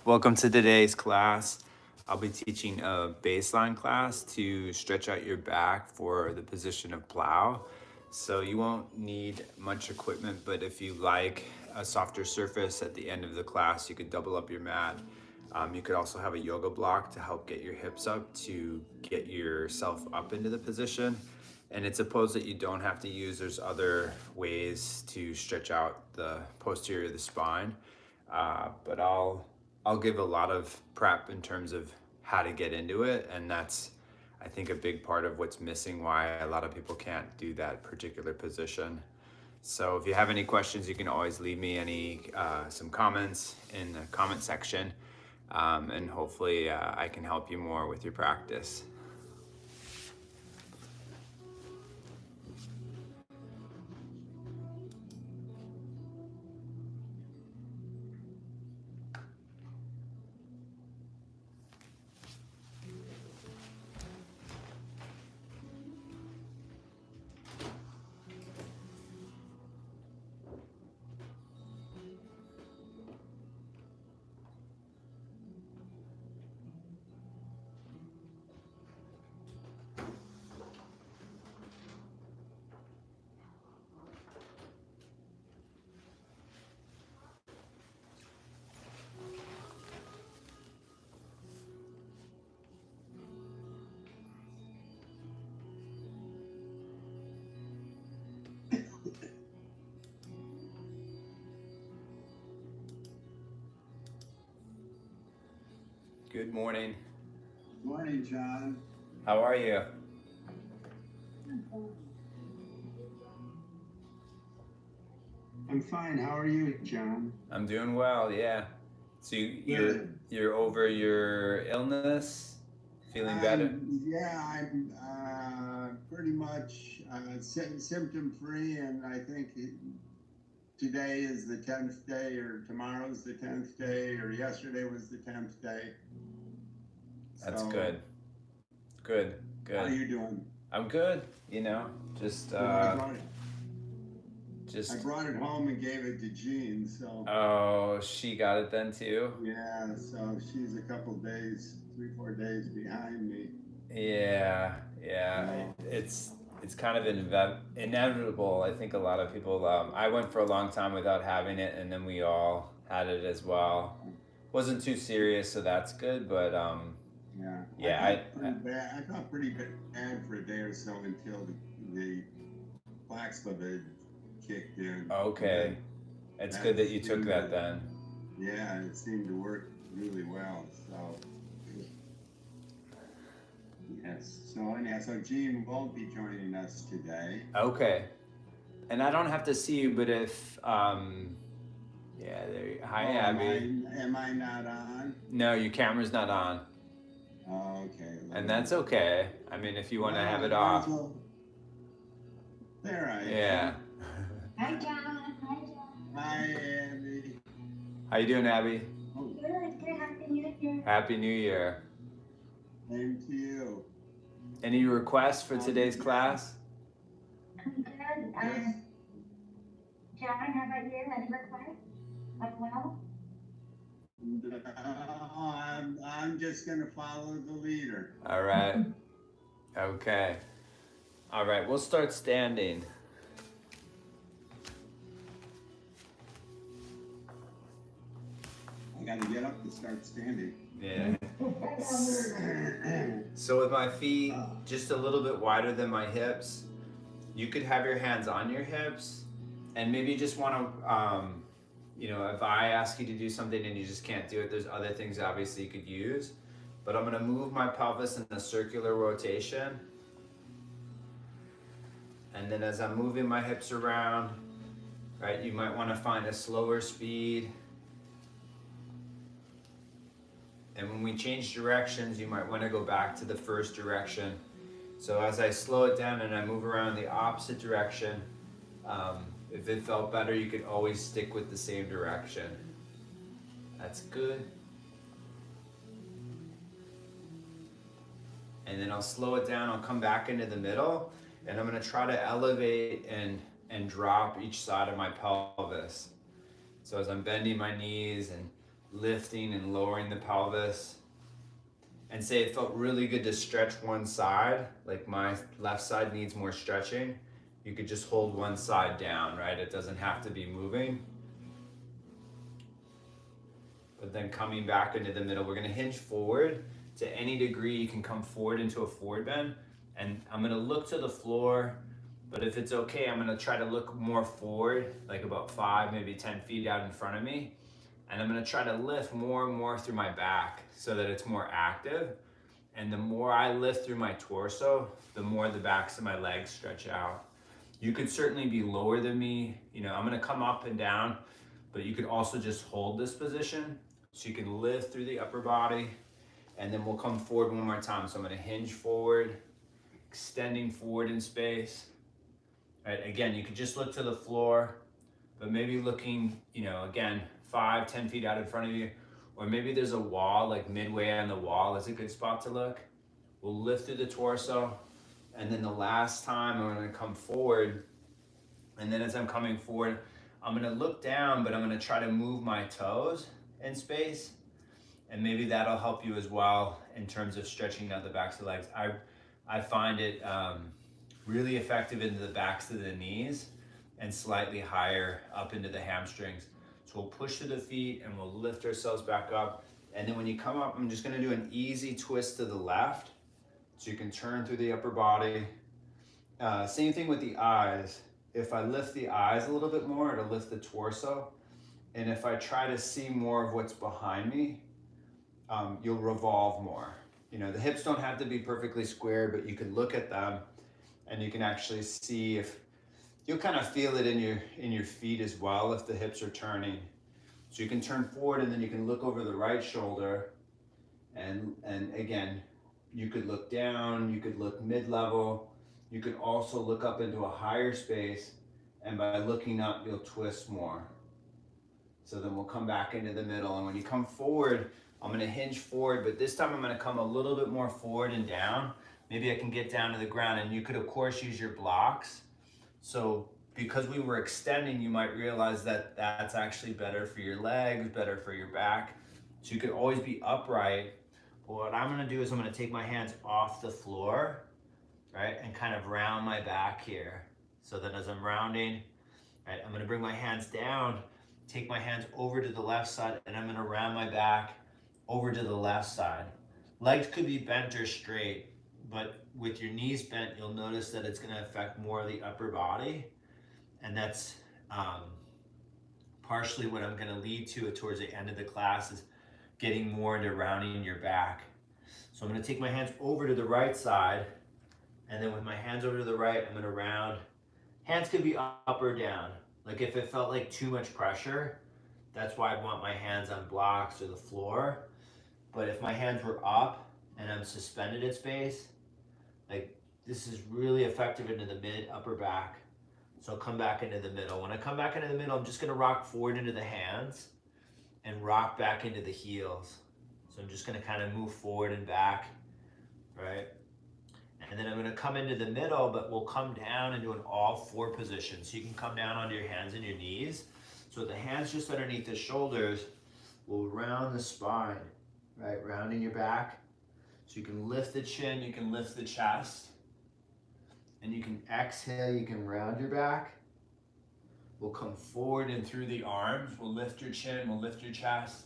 Welcome to today's class. I'll be teaching a baseline class to stretch out your back for the position of plow. So you won't need much equipment, but if you like a softer surface at the end of the class, you could double up your mat. You could also have a yoga block to help get your hips up to get yourself up into the position. And it's a pose that you don't have to use. There's other ways to stretch out the posterior of the spine. But I'll give a lot of prep in terms of how to get into it, and that's I think a big part of what's missing, why a lot of people can't do that particular position. So if you have any questions, you can always leave me some comments in the comment section, and hopefully I can help you more with your practice. Good morning. Morning, John. How are you? I'm fine. How are you, John? I'm doing well, yeah. So you're over your illness, feeling better? I'm pretty much symptom free, and I think today is the 10th day, or tomorrow's the 10th day, or yesterday was the 10th day. That's good. Good. How are you doing? I'm good, just I brought it home and gave it to Jean, so. Oh, she got it then too? Yeah, so she's a couple days, 3-4 days behind me. Yeah. It's kind of inevitable. I think a lot of people, I went for a long time without having it, and then we all had it as well. Wasn't too serious, so that's good, but I felt pretty bad for a day or so until the Paxlovid kicked in. Okay. It's good that you took that then. Yeah, it seemed to work really well. So yes. So Jean won't be joining us today. Okay. And I don't have to see you, but if hi Abby. Am I not on? No, your camera's not on. Oh, okay. And that's okay. I mean, if you want to have it off. There I am. Yeah. Hi, John. Hi, Abby. How you doing, Abby? Good. Happy New Year. Happy New Year. Same to you. Any requests for today's class? I'm good. John, how about you? Any requests as well? I'm just going to follow the leader. All right. Okay. All right, we'll start standing. I got to get up to start standing. Yeah. So with my feet just a little bit wider than my hips, you could have your hands on your hips, and maybe you just want to, if I ask you to do something and you just can't do it, there's other things obviously you could use. But I'm going to move my pelvis in a circular rotation. And then as I'm moving my hips around, right, you might want to find a slower speed. And when we change directions, you might want to go back to the first direction. So as I slow it down and I move around the opposite direction, if it felt better, you could always stick with the same direction. That's good. And then I'll slow it down, I'll come back into the middle, and I'm gonna try to elevate and drop each side of my pelvis. So as I'm bending my knees and lifting and lowering the pelvis. And say it felt really good to stretch one side, like my left side needs more stretching. You could just hold one side down, right? It doesn't have to be moving. But then coming back into the middle, we're gonna hinge forward. To any degree, you can come forward into a forward bend. And I'm gonna look to the floor, but if it's okay, I'm gonna try to look more forward, like about 5, maybe 10 feet out in front of me. And I'm gonna try to lift more and more through my back so that it's more active. And the more I lift through my torso, the more the backs of my legs stretch out. You could certainly be lower than me. You know, I'm gonna come up and down, but you could also just hold this position. So you can lift through the upper body, and then we'll come forward one more time. So I'm gonna hinge forward, extending forward in space. Right, again, you could just look to the floor, but maybe looking, you know, again, 5, 10 feet out in front of you, or maybe there's a wall, like midway on the wall is a good spot to look. We'll lift through the torso, and then the last time I'm gonna come forward, and then as I'm coming forward, I'm gonna look down, but I'm gonna try to move my toes in space, and maybe that'll help you as well in terms of stretching out the backs of the legs. I find it really effective into the backs of the knees and slightly higher up into the hamstrings. So we'll push to the feet and we'll lift ourselves back up. And then when you come up, I'm just gonna do an easy twist to the left. So you can turn through the upper body. Same thing with the eyes. If I lift the eyes a little bit more, it'll lift the torso. And if I try to see more of what's behind me, you'll revolve more. You know, the hips don't have to be perfectly square, but you can look at them and you can actually see if you'll kind of feel it in your feet as well if the hips are turning. So you can turn forward and then you can look over the right shoulder, and again, you could look down, you could look mid-level, you could also look up into a higher space, and by looking up, you'll twist more. So then we'll come back into the middle, and when you come forward, I'm gonna hinge forward, but this time I'm gonna come a little bit more forward and down. Maybe I can get down to the ground, and you could of course use your blocks. So because we were extending, you might realize that that's actually better for your legs, better for your back. So you could always be upright. But what I'm gonna do is I'm gonna take my hands off the floor, right? And kind of round my back here. So that as I'm rounding, right, I'm gonna bring my hands down, take my hands over to the left side, and I'm gonna round my back over to the left side. Legs could be bent or straight, but with your knees bent, you'll notice that it's gonna affect more of the upper body. And that's partially what I'm gonna lead to towards the end of the class is getting more into rounding your back. So I'm gonna take my hands over to the right side, and then with my hands over to the right, I'm gonna round. Hands could be up or down. Like if it felt like too much pressure, that's why I want my hands on blocks or the floor. But if my hands were up and I'm suspended in space, like this is really effective into the mid upper back. So I'll come back into the middle. When I come back into the middle, I'm just gonna rock forward into the hands and rock back into the heels. So I'm just gonna kind of move forward and back, right? And then I'm gonna come into the middle, but we'll come down into an all four position. So you can come down onto your hands and your knees. So with the hands just underneath the shoulders, we'll round the spine, right? Rounding your back. So you can lift the chin, you can lift the chest. And you can exhale, you can round your back. We'll come forward and through the arms. We'll lift your chin, we'll lift your chest.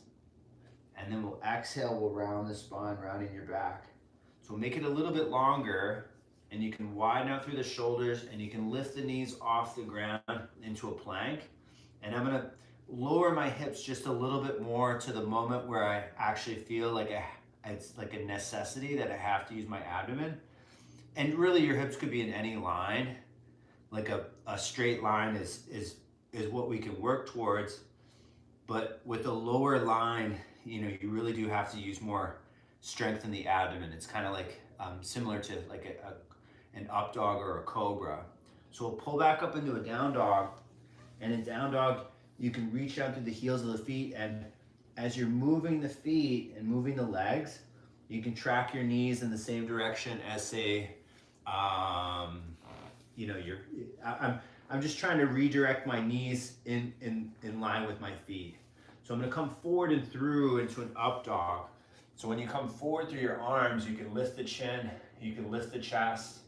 And then we'll exhale, we'll round the spine, rounding your back. So we'll make it a little bit longer, and you can widen out through the shoulders, and you can lift the knees off the ground into a plank. And I'm gonna lower my hips just a little bit more to the moment where I actually feel like it's like a necessity that I have to use my abdomen. And really your hips could be in any line. Like a straight line is what we can work towards. But with the lower line, you know, you really do have to use more strength in the abdomen. It's kind of like similar to like an up dog or a cobra. So we'll pull back up into a down dog. And in down dog, you can reach out through the heels of the feet. And as you're moving the feet and moving the legs, you can track your knees in the same direction as say, you know, I'm just trying to redirect my knees in line with my feet. So I'm gonna come forward and through into an up dog. So when you come forward through your arms, you can lift the chin, you can lift the chest,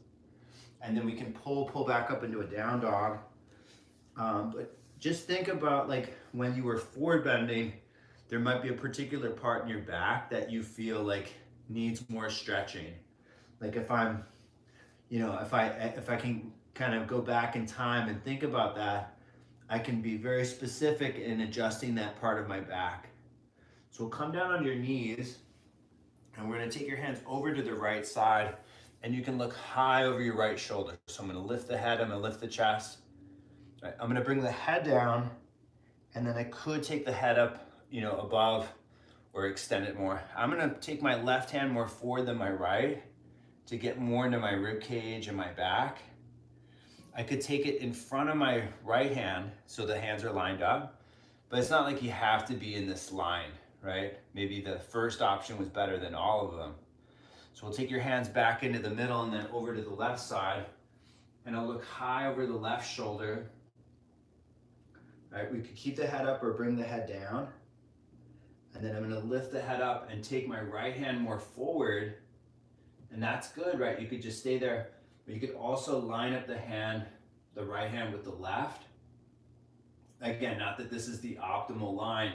and then we can pull back up into a down dog. But just think about like when you were forward bending, there might be a particular part in your back that you feel like needs more stretching. Like if I'm, if I can kind of go back in time and think about that, I can be very specific in adjusting that part of my back. So we'll come down on your knees and we're gonna take your hands over to the right side and you can look high over your right shoulder. So I'm gonna lift the head, I'm gonna lift the chest. Right, I'm gonna bring the head down and then I could take the head up, above or extend it more. I'm gonna take my left hand more forward than my right to get more into my rib cage and my back. I could take it in front of my right hand so the hands are lined up, but it's not like you have to be in this line, right? Maybe the first option was better than all of them. So we'll take your hands back into the middle and then over to the left side, and I'll look high over the left shoulder. Right, we could keep the head up or bring the head down. And then I'm gonna lift the head up and take my right hand more forward. And that's good, right? You could just stay there, but you could also line up the right hand with the left. Again, not that this is the optimal line,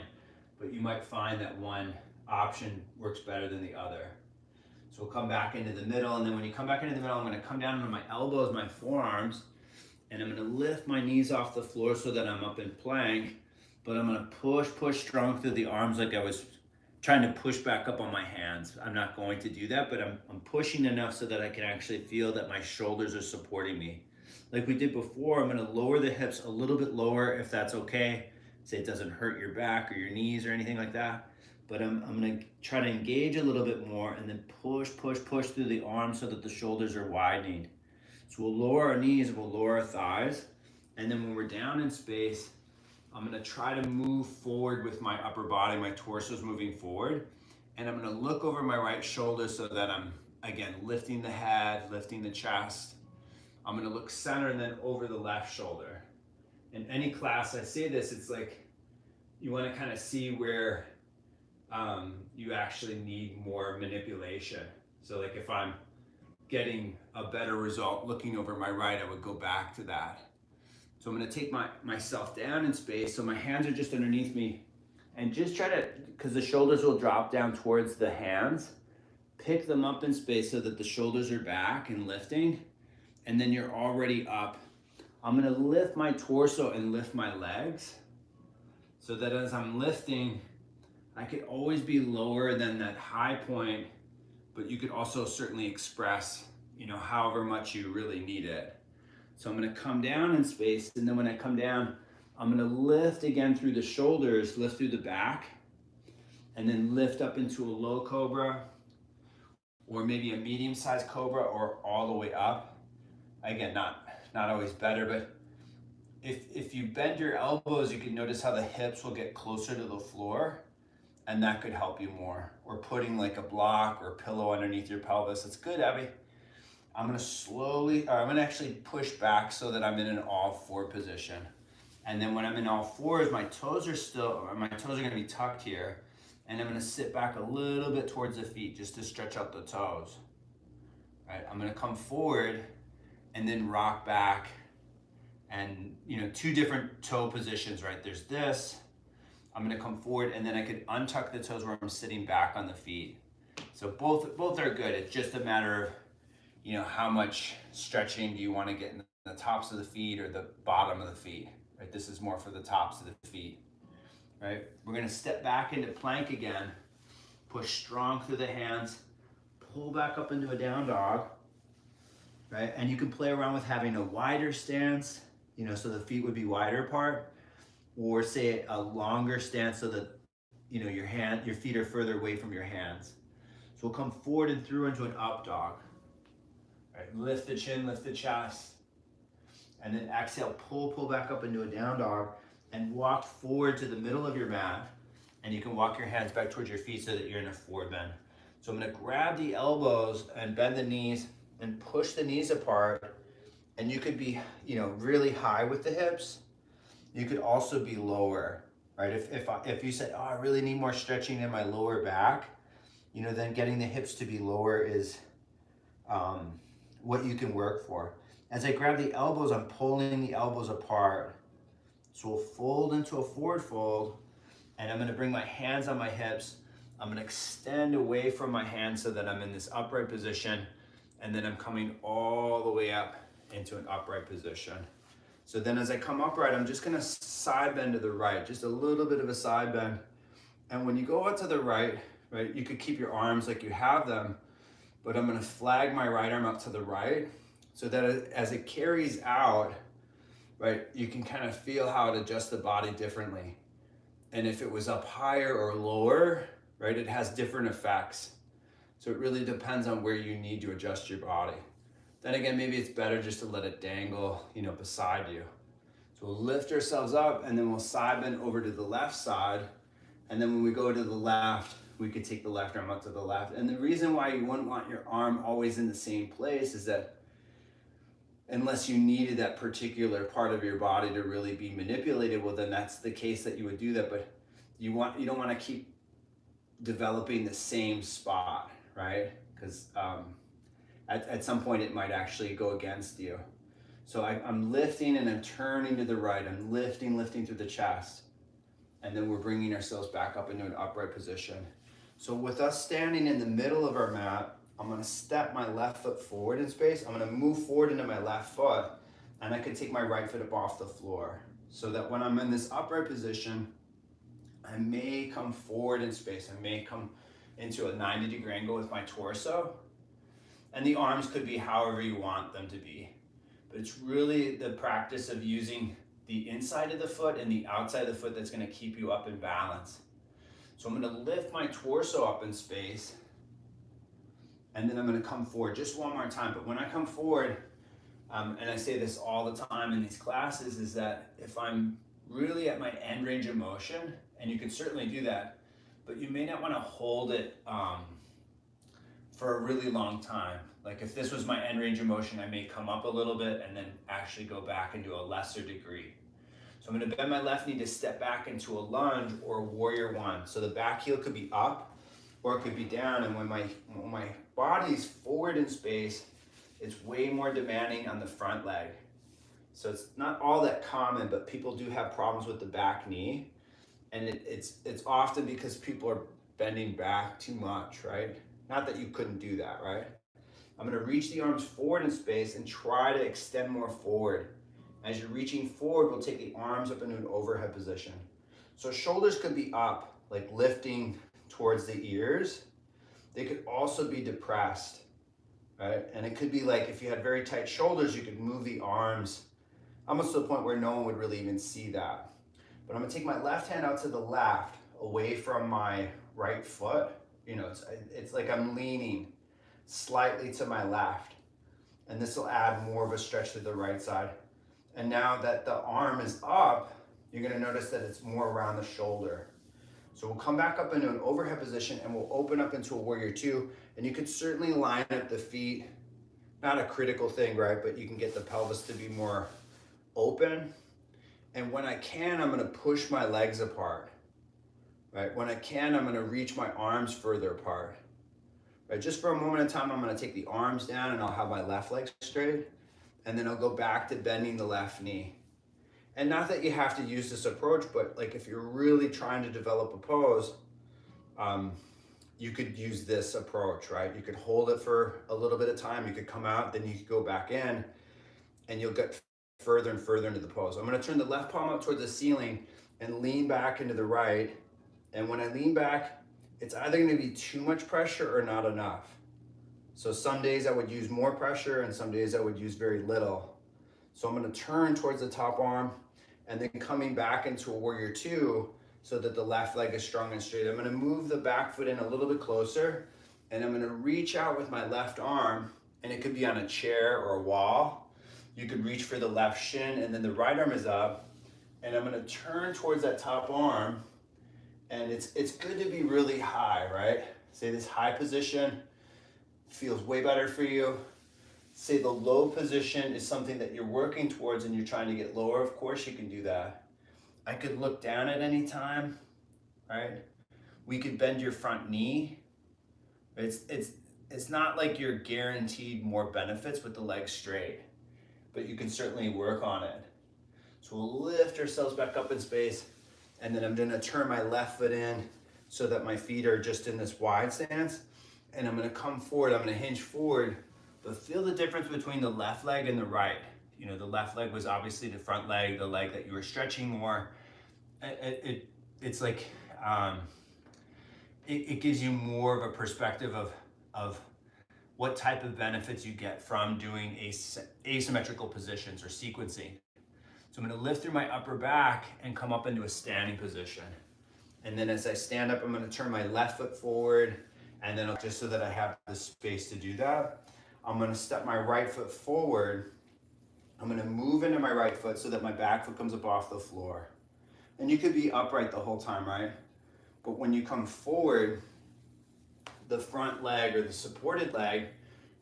but you might find that one option works better than the other. So we'll come back into the middle, and then when you come back into the middle, I'm gonna come down on my elbows, my forearms, and I'm gonna lift my knees off the floor so that I'm up in plank, but I'm gonna push strong through the arms like I was trying to push back up on my hands. I'm not going to do that, but I'm pushing enough so that I can actually feel that my shoulders are supporting me. Like we did before, I'm gonna lower the hips a little bit lower if that's okay. Say it doesn't hurt your back or your knees or anything like that. But I'm gonna try to engage a little bit more and then push through the arms so that the shoulders are widening. So we'll lower our knees, we'll lower our thighs. And then when we're down in space, I'm gonna try to move forward with my upper body, my torso's moving forward. And I'm gonna look over my right shoulder so that I'm, again, lifting the head, lifting the chest. I'm gonna look center and then over the left shoulder. In any class, I say this, it's like, you wanna kind of see where you actually need more manipulation. So like if I'm getting a better result looking over my right, I would go back to that. So I'm gonna take myself down in space, so my hands are just underneath me, and just try to, because the shoulders will drop down towards the hands, pick them up in space so that the shoulders are back and lifting, and then you're already up. I'm gonna lift my torso and lift my legs, so that as I'm lifting, I could always be lower than that high point, but you could also certainly express, however much you really need it. So I'm gonna come down in space, and then when I come down, I'm gonna lift again through the shoulders, lift through the back, and then lift up into a low cobra, or maybe a medium-sized cobra, or all the way up. Again, not always better, but if you bend your elbows, you can notice how the hips will get closer to the floor, and that could help you more. Or putting like a block or pillow underneath your pelvis. It's good, Abby. I'm gonna actually push back so that I'm in an all four position. And then when I'm in all fours, my toes are gonna be tucked here. And I'm gonna sit back a little bit towards the feet just to stretch out the toes. Right, I'm gonna come forward and then rock back. And two different toe positions, right? There's this. I'm gonna come forward and then I could untuck the toes where I'm sitting back on the feet. So both are good. It's just a matter of how much stretching do you want to get in the tops of the feet or the bottom of the feet, right? This is more for the tops of the feet, right? We're gonna step back into plank again, push strong through the hands, pull back up into a down dog, right? And you can play around with having a wider stance, so the feet would be wider apart, or say a longer stance so that your feet are further away from your hands. So we'll come forward and through into an up dog. Right, lift the chin, lift the chest, and then exhale, pull back up into a down dog, and walk forward to the middle of your mat, and you can walk your hands back towards your feet so that you're in a forward bend. So I'm gonna grab the elbows and bend the knees and push the knees apart, and you could be really high with the hips. You could also be lower, right? If you said, oh, I really need more stretching in my lower back, you know, then getting the hips to be lower is what you can work for. As I grab the elbows, I'm pulling the elbows apart. So we'll fold into a forward fold, and I'm gonna bring my hands on my hips. I'm gonna extend away from my hands so that I'm in this upright position, and then I'm coming all the way up into an upright position. So then as I come upright, I'm just gonna side bend to the right, just a little bit of a side bend. And when you go out to the right, you could keep your arms like you have them, but I'm gonna flag my right arm up to the right so that as it carries out, right, you can kind of feel how it adjusts the body differently. And if it was up higher or lower, right, it has different effects. So it really depends on where you need to adjust your body. Then again, maybe it's better just to let it dangle, you know, beside you. So we'll lift ourselves up, and then we'll side bend over to the left side. And then when we go to the left, we could take the left arm up to the left. And the reason why you wouldn't want your arm always in the same place is that unless you needed that particular part of your body to really be manipulated, well, then that's the case that you would do that. But you don't want to keep developing the same spot, right? Because at some point it might actually go against you. So I'm lifting and I'm turning to the right. I'm lifting through the chest. And then we're bringing ourselves back up into an upright position. So with us standing in the middle of our mat, I'm gonna step my left foot forward in space. I'm gonna move forward into my left foot, and I can take my right foot up off the floor. So that when I'm in this upright position, I may come forward in space. I may come into a 90-degree angle with my torso. And the arms could be however you want them to be. But it's really the practice of using the inside of the foot and the outside of the foot that's gonna keep you up in balance. So I'm gonna lift my torso up in space, and then I'm gonna come forward just one more time. But when I come forward, and I say this all the time in these classes, is that if I'm really at my end range of motion, and you can certainly do that, but you may not wanna hold it for a really long time. Like if this was my end range of motion, I may come up a little bit and then actually go back and do a lesser degree. So I'm gonna bend my left knee to step back into a lunge or a warrior one. So the back heel could be up or it could be down. And when my body's forward in space, it's way more demanding on the front leg. So it's not all that common, but people do have problems with the back knee. And it's often because people are bending back too much, right? Not that you couldn't do that, right? I'm gonna reach the arms forward in space and try to extend more forward. As you're reaching forward, we'll take the arms up into an overhead position. So shoulders could be up, like lifting towards the ears. They could also be depressed, right? And it could be like if you had very tight shoulders, you could move the arms almost to the point where no one would really even see that. But I'm gonna take my left hand out to the left, away from my right foot. You know, it's like I'm leaning slightly to my left. And this will add more of a stretch to the right side. And now that the arm is up, you're gonna notice that it's more around the shoulder. So we'll come back up into an overhead position and we'll open up into a warrior two. And you could certainly line up the feet, not a critical thing, right? But you can get the pelvis to be more open. And when I can, I'm gonna push my legs apart, right? When I can, I'm gonna reach my arms further apart. Right, just for a moment in time, I'm gonna take the arms down and I'll have my left leg straight, and then I'll go back to bending the left knee. And not that you have to use this approach, but like if you're really trying to develop a pose, you could use this approach, right? You could hold it for a little bit of time, you could come out, then you could go back in, and you'll get further and further into the pose. I'm gonna turn the left palm up towards the ceiling and lean back into the right. And when I lean back, it's either gonna be too much pressure or not enough. So some days I would use more pressure and some days I would use very little. So I'm gonna turn towards the top arm and then coming back into a warrior two so that the left leg is strong and straight. I'm gonna move the back foot in a little bit closer and I'm gonna reach out with my left arm, and it could be on a chair or a wall. You could reach for the left shin, and then the right arm is up, and I'm gonna turn towards that top arm. And it's good to be really high, right? Say this high position feels way better for you. Say the low position is something that you're working towards and you're trying to get lower. Of course you can do that. I could look down at any time, right? We could bend your front knee. It's not like you're guaranteed more benefits with the legs straight, but you can certainly work on it. So we'll lift ourselves back up in space, and then I'm gonna turn my left foot in so that my feet are just in this wide stance, and I'm gonna come forward, I'm gonna hinge forward, but feel the difference between the left leg and the right. You know, the left leg was obviously the front leg, the leg that you were stretching more. It's like, it gives you more of a perspective of what type of benefits you get from doing asymmetrical positions or sequencing. So I'm gonna lift through my upper back and come up into a standing position. And then as I stand up, I'm gonna turn my left foot forward, and then just so that I have the space to do that, I'm gonna step my right foot forward. I'm gonna move into my right foot so that my back foot comes up off the floor. And you could be upright the whole time, right? But when you come forward, the front leg or the supported leg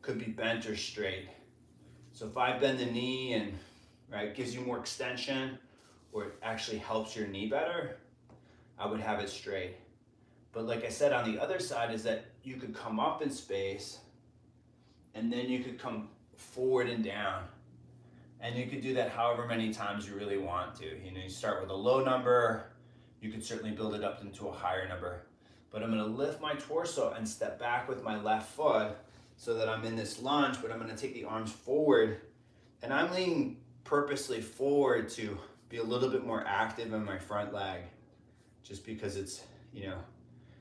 could be bent or straight. So if I bend the knee and, right, gives you more extension, or it actually helps your knee better, I would have it straight. But like I said, on the other side is that you could come up in space, and then you could come forward and down. And you could do that however many times you really want to. You know, you start with a low number, you could certainly build it up into a higher number. But I'm gonna lift my torso and step back with my left foot so that I'm in this lunge, but I'm gonna take the arms forward, and I'm leaning purposely forward to be a little bit more active in my front leg, just because it's, you know,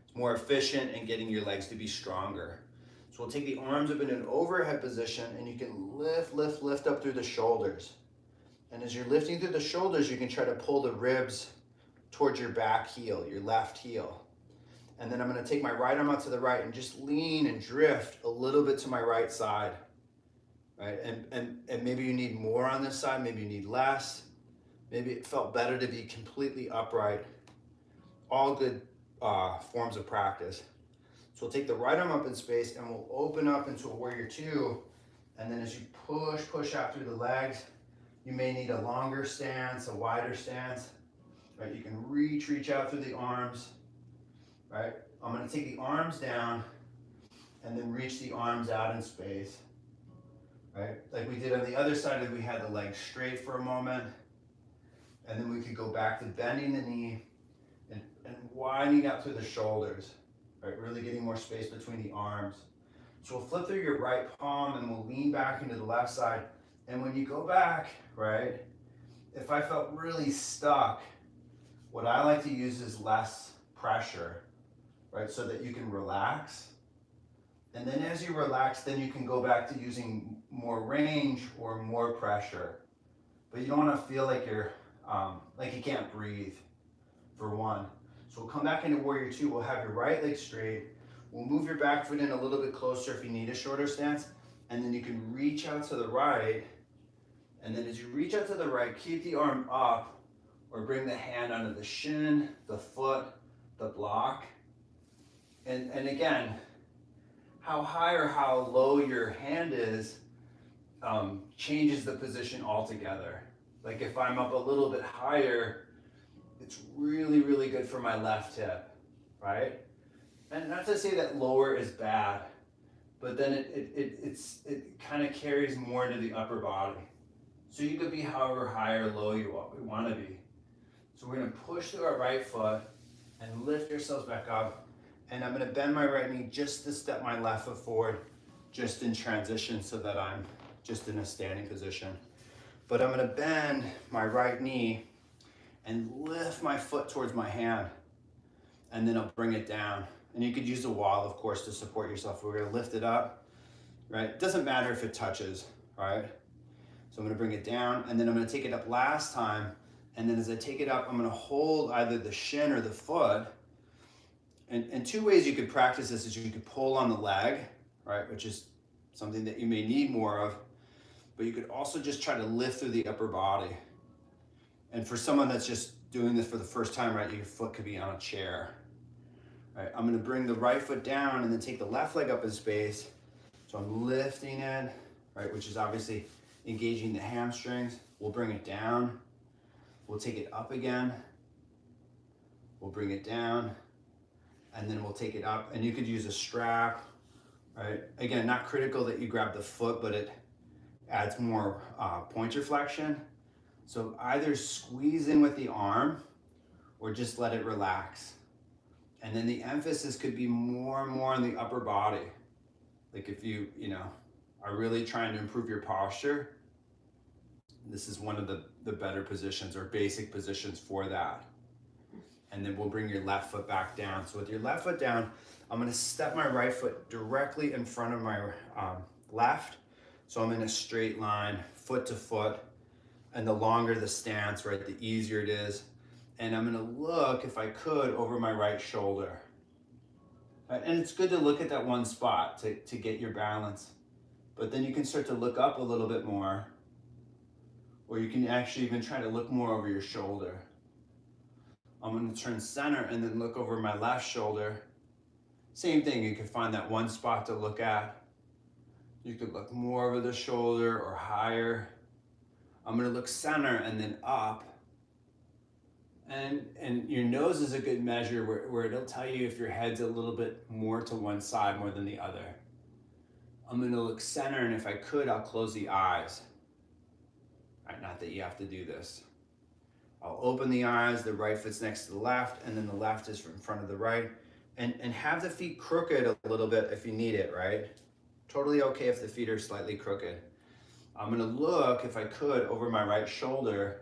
it's more efficient in getting your legs to be stronger. So we'll take the arms up in an overhead position, and you can lift up through the shoulders. And as you're lifting through the shoulders, you can try to pull the ribs towards your back heel, your left heel. And then I'm gonna take my right arm out to the right and just lean and drift a little bit to my right side, right? And maybe you need more on this side, maybe you need less. Maybe it felt better to be completely upright. All good forms of practice. So we'll take the right arm up in space, and we'll open up into a warrior two. And then as you push out through the legs, you may need a longer stance, a wider stance, right? You can reach out through the arms, right? I'm gonna take the arms down and then reach the arms out in space, right? Like we did on the other side, that we had the legs straight for a moment, and then we could go back to bending the knee and widening out through the shoulders, right? Really getting more space between the arms. So we'll flip through your right palm and we'll lean back into the left side. And when you go back, right, if I felt really stuck, what I like to use is less pressure, right? So that you can relax. And then as you relax, then you can go back to using more range or more pressure. But you don't want to feel like you're, like you can't breathe, for one. So we'll come back into warrior two. We'll have your right leg straight. We'll move your back foot in a little bit closer if you need a shorter stance. And then you can reach out to the right. And then as you reach out to the right, keep the arm up, or bring the hand under the shin, the foot, the block. And again, how high or how low your hand is changes the position altogether. Like if I'm up a little bit higher, it's really good for my left hip, right? And not to say that lower is bad, but then it kind of carries more into the upper body. So you could be however high or low you want to be. So we're gonna push through our right foot and lift yourselves back up. And I'm gonna bend my right knee just to step my left foot forward, just in transition so that I'm just in a standing position. But I'm gonna bend my right knee and lift my foot towards my hand, and then I'll bring it down. And you could use a wall, of course, to support yourself. We're gonna lift it up, right? It doesn't matter if it touches, right? So I'm gonna bring it down, and then I'm gonna take it up last time, and then as I take it up, I'm gonna hold either the shin or the foot. And two ways you could practice this is you could pull on the leg, right? Which is something that you may need more of, but you could also just try to lift through the upper body. And for someone that's just doing this for the first time, right, your foot could be on a chair. Right, I'm gonna bring the right foot down and then take the left leg up in space. So I'm lifting it, right, which is obviously engaging the hamstrings. We'll bring it down. We'll take it up again. We'll bring it down, and then we'll take it up, and you could use a strap, right? Again, not critical that you grab the foot, but it adds more pointer flexion. So either squeeze in with the arm or just let it relax. And then the emphasis could be more and more on the upper body. Like if you are really trying to improve your posture, this is one of the better positions or basic positions for that. And then we'll bring your left foot back down. So with your left foot down, I'm gonna step my right foot directly in front of my left. So I'm in a straight line, foot to foot. And the longer the stance, right, the easier it is. And I'm gonna look, if I could, over my right shoulder. Right? And it's good to look at that one spot to get your balance. But then you can start to look up a little bit more, or you can actually even try to look more over your shoulder. I'm gonna turn center and then look over my left shoulder. Same thing, you can find that one spot to look at. You could look more over the shoulder or higher. I'm gonna look center and then up. And your nose is a good measure where it'll tell you if your head's a little bit more to one side more than the other. I'm gonna look center, and if I could, I'll close the eyes. Right, not that you have to do this. I'll open the eyes, the right foot's next to the left, and then the left is in front of the right. And have the feet crooked a little bit if you need it, right? Totally okay if the feet are slightly crooked. I'm gonna look, if I could, over my right shoulder.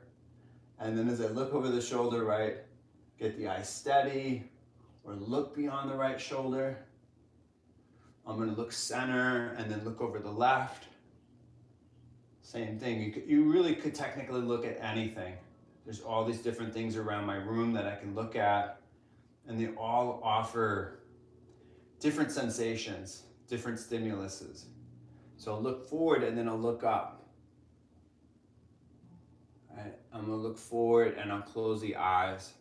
And then as I look over the shoulder, right, get the eyes steady, or look beyond the right shoulder. I'm gonna look center and then look over the left. Same thing, you really could technically look at anything. There's all these different things around my room that I can look at, and they all offer different sensations, different stimuluses. So I'll look forward and then I'll look up. Right. I'm gonna look forward and I'll close the eyes.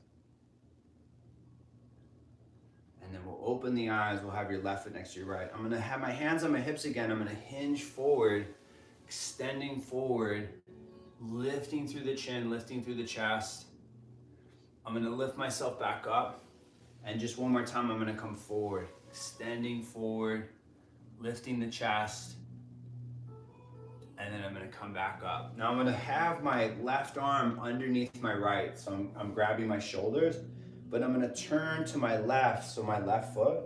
And then we'll open the eyes, we'll have your left foot next to your right. I'm gonna have my hands on my hips again. I'm gonna hinge forward, extending forward, lifting through the chin, lifting through the chest. I'm gonna lift myself back up. And just one more time, I'm gonna come forward, extending forward, lifting the chest. And then I'm gonna come back up. Now I'm gonna have my left arm underneath my right. So I'm grabbing my shoulders, but I'm gonna turn to my left, so my left foot,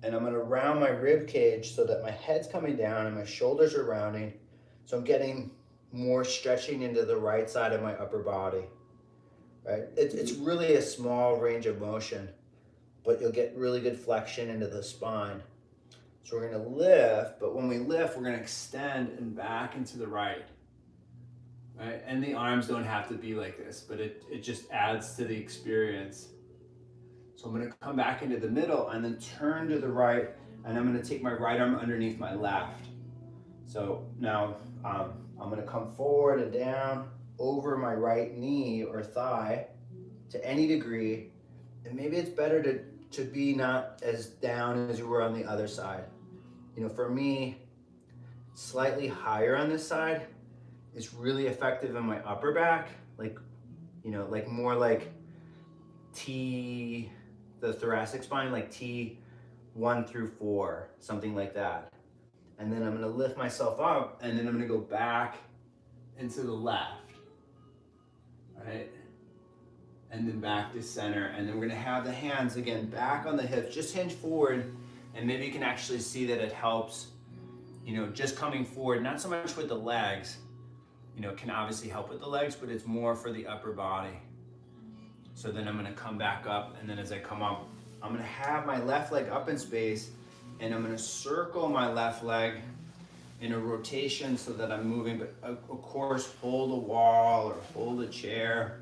and I'm gonna round my rib cage so that my head's coming down and my shoulders are rounding. So I'm getting more stretching into the right side of my upper body, right? It's really a small range of motion, but you'll get really good flexion into the spine. So we're gonna lift, but when we lift, we're gonna extend and back into the right, right? And the arms don't have to be like this, but it just adds to the experience. So I'm gonna come back into the middle and then turn to the right, and I'm gonna take my right arm underneath my left. So now I'm gonna come forward and down over my right knee or thigh to any degree, and maybe it's better to be not as down as you were on the other side. You know, for me, slightly higher on this side is really effective in my upper back, like, you know, like more like T, the thoracic spine, like T1 through 4, something like that. And then I'm gonna lift myself up, and then I'm gonna go back into the left, right? And then back to center, and then we're gonna have the hands again back on the hips, just hinge forward, and maybe you can actually see that it helps, you know, just coming forward, not so much with the legs, you know, can obviously help with the legs, but it's more for the upper body. So then I'm gonna come back up, and then as I come up, I'm gonna have my left leg up in space, and I'm gonna circle my left leg in a rotation so that I'm moving, but of course, hold a wall or hold a chair.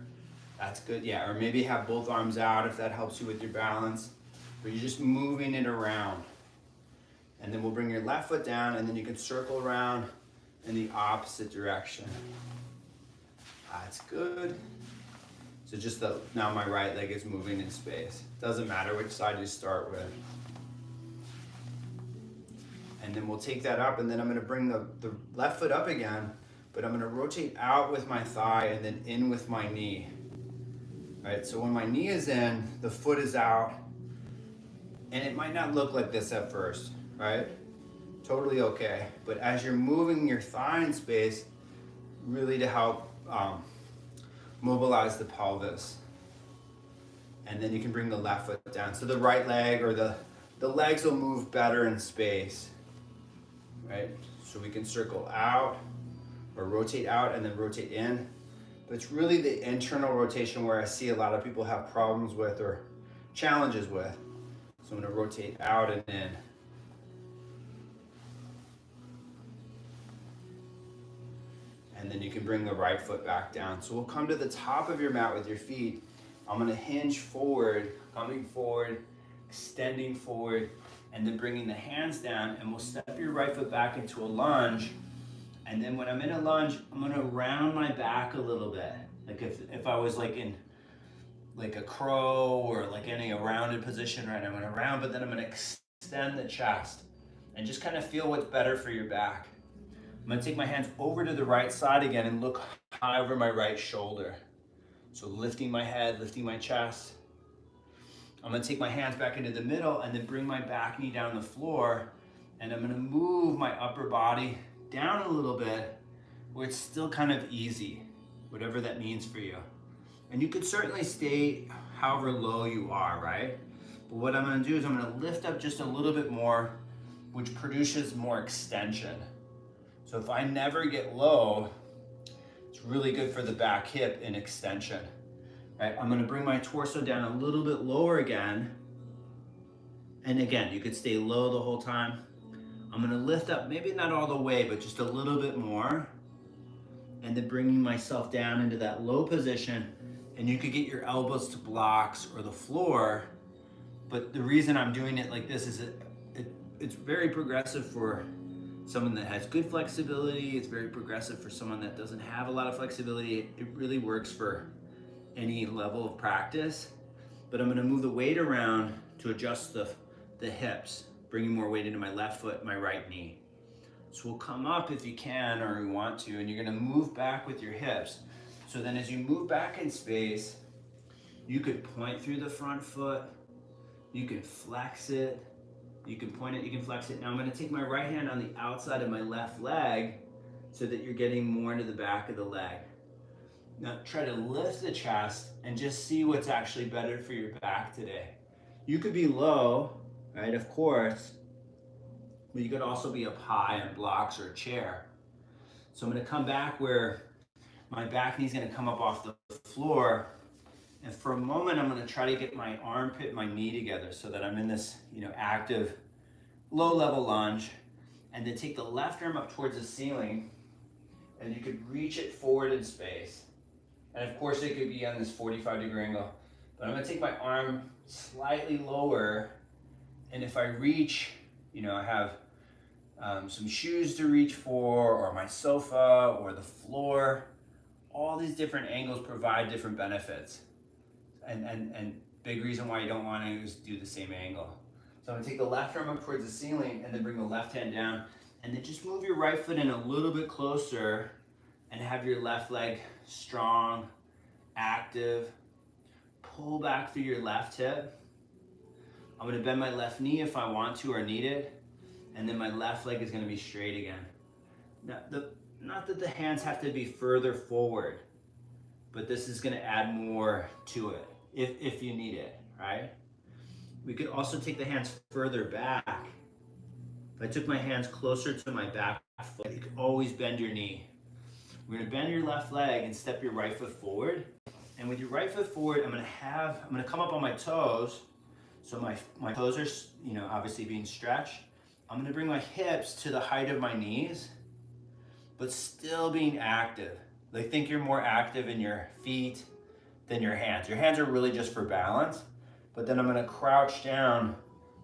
That's good, yeah, or maybe have both arms out if that helps you with your balance. But you're just moving it around. And then we'll bring your left foot down, and then you can circle around in the opposite direction. That's good. So just now my right leg is moving in space. Doesn't matter which side you start with. And then we'll take that up, and then I'm gonna bring the left foot up again, but I'm gonna rotate out with my thigh and then in with my knee. right? So when my knee is in, the foot is out, and it might not look like this at first, right? Totally okay. But as you're moving your thigh in space, really to help mobilize the pelvis. And then you can bring the left foot down. So the right leg or the legs will move better in space, right? So we can circle out or rotate out and then rotate in. But it's really the internal rotation where I see a lot of people have problems with or challenges with. So I'm gonna rotate out and in. And then you can bring the right foot back down. So we'll come to the top of your mat with your feet. I'm gonna hinge forward, coming forward, extending forward, and then bringing the hands down, and we'll step your right foot back into a lunge. And then when I'm in a lunge, I'm gonna round my back a little bit. Like if I was like in like a crow or like any a rounded position, right? I'm gonna round, but then I'm gonna extend the chest and just kind of feel what's better for your back. I'm gonna take my hands over to the right side again and look high over my right shoulder. So lifting my head, lifting my chest. I'm gonna take my hands back into the middle and then bring my back knee down the floor, and I'm gonna move my upper body down a little bit where it's still kind of easy, whatever that means for you. And you could certainly stay however low you are, right? But what I'm gonna do is I'm gonna lift up just a little bit more, which produces more extension. So if I never get low, it's really good for the back hip and extension. Right, I'm gonna bring my torso down a little bit lower again. And again, you could stay low the whole time. I'm gonna lift up, maybe not all the way, but just a little bit more. And then bringing myself down into that low position. And you could get your elbows to blocks or the floor. But the reason I'm doing it like this is it's very progressive for someone that has good flexibility. It's very progressive for someone that doesn't have a lot of flexibility. It really works for any level of practice. But I'm gonna move the weight around to adjust the hips, bringing more weight into my left foot, my right knee. So we'll come up if you can or you want to, and you're gonna move back with your hips. So then as you move back in space, you could point through the front foot, you can flex it, you can point it, you can flex it. Now I'm gonna take my right hand on the outside of my left leg so that you're getting more into the back of the leg. Now try to lift the chest and just see what's actually better for your back today. You could be low, right, of course, but you could also be up high on blocks or a chair. So I'm gonna come back where my back knee's gonna come up off the floor. And for a moment, I'm gonna try to get my armpit and my knee together so that I'm in this, active low level lunge. And then take the left arm up towards the ceiling, and you could reach it forward in space. And of course it could be on this 45-degree angle. But I'm gonna take my arm slightly lower, and if I reach, I have some shoes to reach for, or my sofa, or the floor. All these different angles provide different benefits. And big reason why you don't want to do the same angle. So I'm gonna take the left arm up towards the ceiling and then bring the left hand down, and then just move your right foot in a little bit closer and have your left leg strong, active. Pull back through your left hip. I'm gonna bend my left knee if I want to or need it, and then my left leg is gonna be straight again. Now, not that the hands have to be further forward, but this is gonna add more to it if you need it, right? We could also take the hands further back. If I took my hands closer to my back foot, you could always bend your knee. We're gonna bend your left leg and step your right foot forward. And with your right foot forward, I'm gonna come up on my toes. So my toes are, obviously being stretched. I'm gonna bring my hips to the height of my knees, but still being active. Like, think you're more active in your feet than your hands. Your hands are really just for balance, but then I'm gonna crouch down,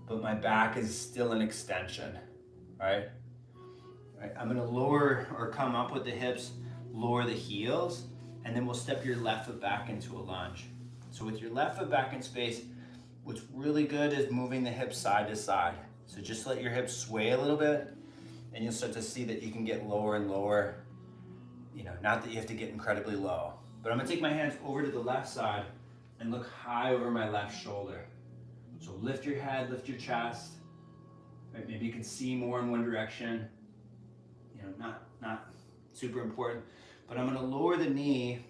but my back is still an extension, right? I'm gonna lower or come up with the hips, lower the heels, and then we'll step your left foot back into a lunge. So with your left foot back in space, what's really good is moving the hips side to side. So just let your hips sway a little bit, and you'll start to see that you can get lower and lower. Not that you have to get incredibly low. But I'm gonna take my hands over to the left side, and look high over my left shoulder. So lift your head, lift your chest. Right? Maybe you can see more in one direction. You know, not super important. But I'm gonna lower the knee,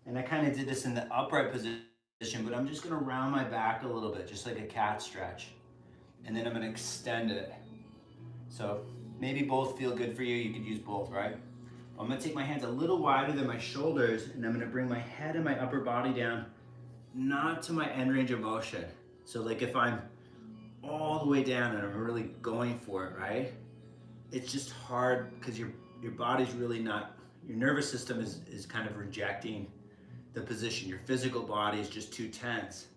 and I kind of did this in the upright position, but I'm just gonna round my back a little bit, just like a cat stretch. And then I'm gonna extend it. So maybe both feel good for you. You could use both, right? I'm gonna take my hands a little wider than my shoulders, and I'm gonna bring my head and my upper body down, not to my end range of motion. So like if I'm all the way down and I'm really going for it, right? It's just hard because your body's really not, your nervous system is kind of rejecting the position. Your physical body is just too tense.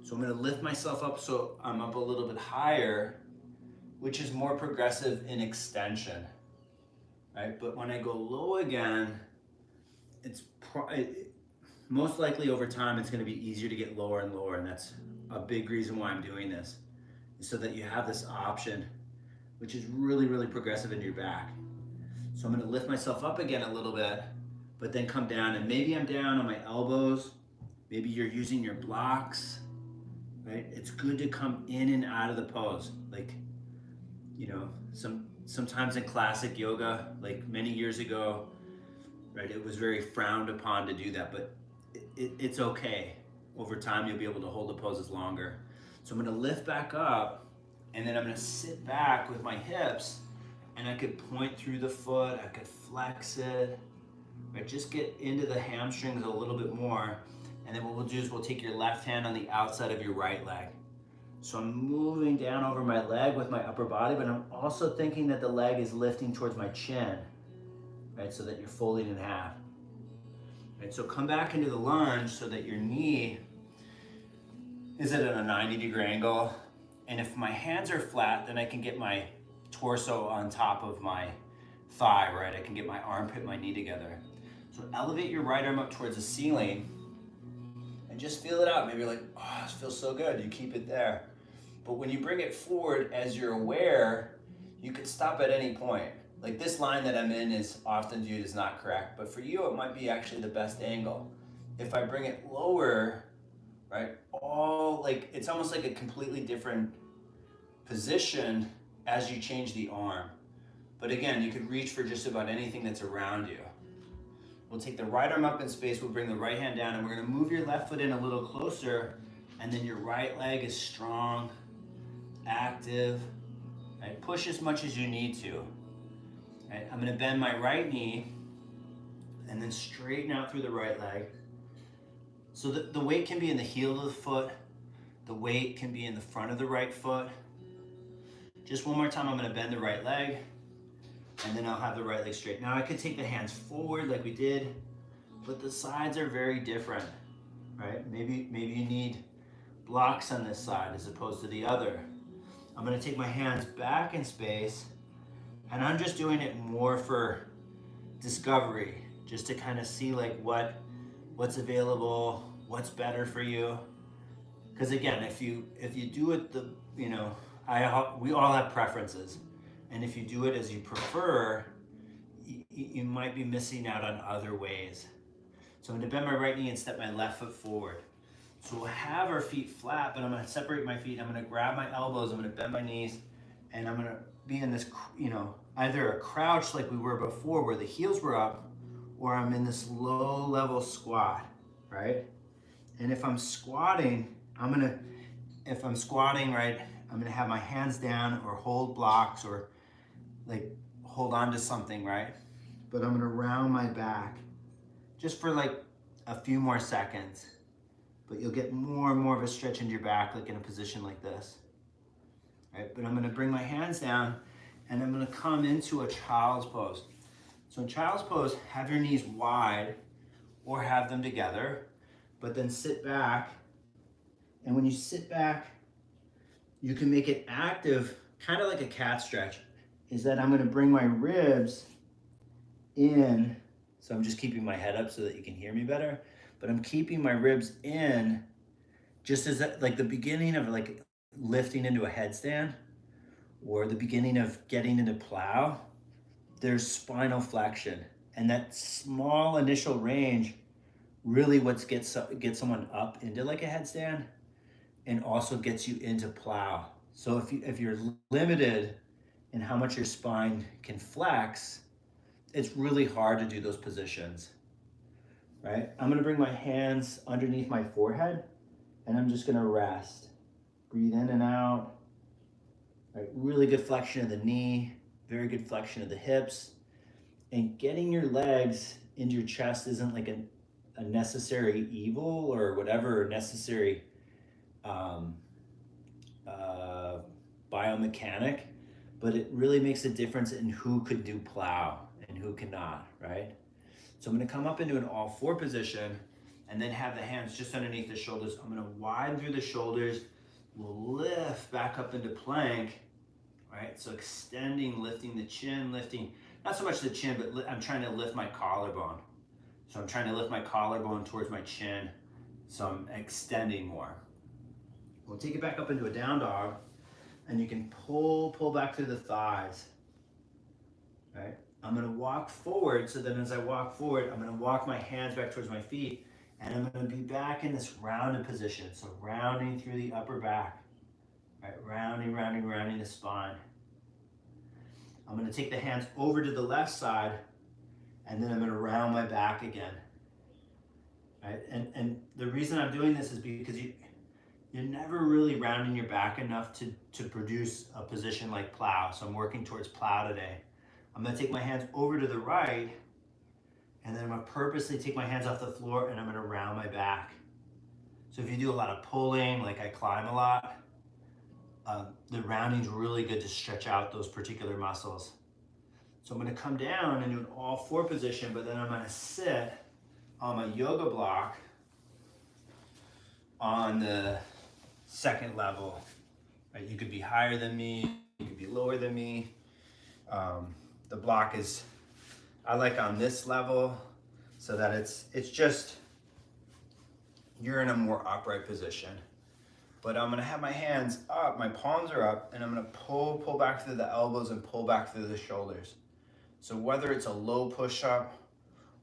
So I'm gonna lift myself up so I'm up a little bit higher, which is more progressive in extension, right? But when I go low again, it's most likely over time it's gonna be easier to get lower and lower, and that's a big reason why I'm doing this, so that you have this option, which is really, really progressive in your back. So I'm gonna lift myself up again a little bit, but then come down, and maybe I'm down on my elbows, maybe you're using your blocks, right? It's good to come in and out of the pose. Like, you know, sometimes in classic yoga, like many years ago, right, it was very frowned upon to do that, but it's okay. Over time, you'll be able to hold the poses longer. So I'm gonna lift back up, and then I'm gonna sit back with my hips, and I could point through the foot, I could flex it, right? Just get into the hamstrings a little bit more. And then what we'll do is we'll take your left hand on the outside of your right leg. So I'm moving down over my leg with my upper body, but I'm also thinking that the leg is lifting towards my chin, right? So that you're folding in half. Right, so come back into the lunge so that your knee is at a 90-degree angle. And if my hands are flat, then I can get my torso on top of my thigh, right? I can get my armpit, my knee together. So elevate your right arm up towards the ceiling and just feel it out. Maybe you're like, oh, this feels so good. You keep it there. But when you bring it forward as you're aware, you could stop at any point. Like this line that I'm in is often viewed as not correct, but for you, it might be actually the best angle. If I bring it lower, right, it's almost like a completely different position as you change the arm. But again, you could reach for just about anything that's around you. We'll take the right arm up in space, we'll bring the right hand down, and we're gonna move your left foot in a little closer, and then your right leg is strong, active, right? Push as much as you need to. Right? I'm gonna bend my right knee, and then straighten out through the right leg. So the weight can be in the heel of the foot, the weight can be in the front of the right foot. Just one more time, I'm gonna bend the right leg, and then I'll have the right leg straight. Now I could take the hands forward like we did, but the sides are very different, right? Maybe you need blocks on this side as opposed to the other. I'm gonna take my hands back in space, and I'm just doing it more for discovery, just to kind of see like what's available, what's better for you. Because again, if you do it we all have preferences, and if you do it as you prefer, you might be missing out on other ways. So I'm gonna bend my right knee and step my left foot forward. So we'll have our feet flat, but I'm gonna separate my feet. I'm gonna grab my elbows, I'm gonna bend my knees, and I'm gonna be in this, either a crouch like we were before where the heels were up, or I'm in this low level squat, right? And if I'm squatting, right, I'm gonna have my hands down or hold blocks or like hold on to something, right? But I'm gonna round my back just for like a few more seconds. But you'll get more and more of a stretch into your back, like in a position like this. Right? But I'm gonna bring my hands down, and I'm gonna come into a child's pose. So in child's pose, have your knees wide or have them together, but then sit back. And when you sit back, you can make it active, kind of like a cat stretch, is that I'm gonna bring my ribs in. So I'm just keeping my head up so that you can hear me better, but I'm keeping my ribs in just as like the beginning of like lifting into a headstand or the beginning of getting into plow. There's spinal flexion, and that small initial range really what gets someone up into like a headstand and also gets you into plow. So if you're limited in how much your spine can flex, it's really hard to do those positions, right? I'm gonna bring my hands underneath my forehead and I'm just gonna rest. Breathe in and out. Right? Really good flexion of the knee, very good flexion of the hips. And getting your legs into your chest isn't like a necessary evil or whatever, or necessary um, uh, biomechanic, but it really makes a difference in who could do plow and who cannot, right? So I'm gonna come up into an all four position and then have the hands just underneath the shoulders. I'm gonna widen through the shoulders. We'll lift back up into plank, right? So extending, lifting the chin, lifting, not so much the chin, but I'm trying to lift my collarbone. So I'm trying to lift my collarbone towards my chin. So I'm extending more. We'll take it back up into a down dog and you can pull back through the thighs, right? I'm gonna walk forward, so then as I walk forward, I'm gonna walk my hands back towards my feet, and I'm gonna be back in this rounded position. So rounding through the upper back, right? Rounding the spine. I'm gonna take the hands over to the left side, and then I'm gonna round my back again, right? And the reason I'm doing this is because you're never really rounding your back enough to produce a position like plow. So I'm working towards plow today. I'm gonna take my hands over to the right, and then I'm gonna purposely take my hands off the floor and I'm gonna round my back. So if you do a lot of pulling, like I climb a lot, the rounding is really good to stretch out those particular muscles. So I'm gonna come down into an all four position, but then I'm gonna sit on my yoga block on the second level. Right? You could be higher than me, you could be lower than me. The block is, I like on this level so that it's just, you're in a more upright position. But I'm gonna have my hands up, my palms are up, and I'm gonna pull back through the elbows and pull back through the shoulders. So whether it's a low push-up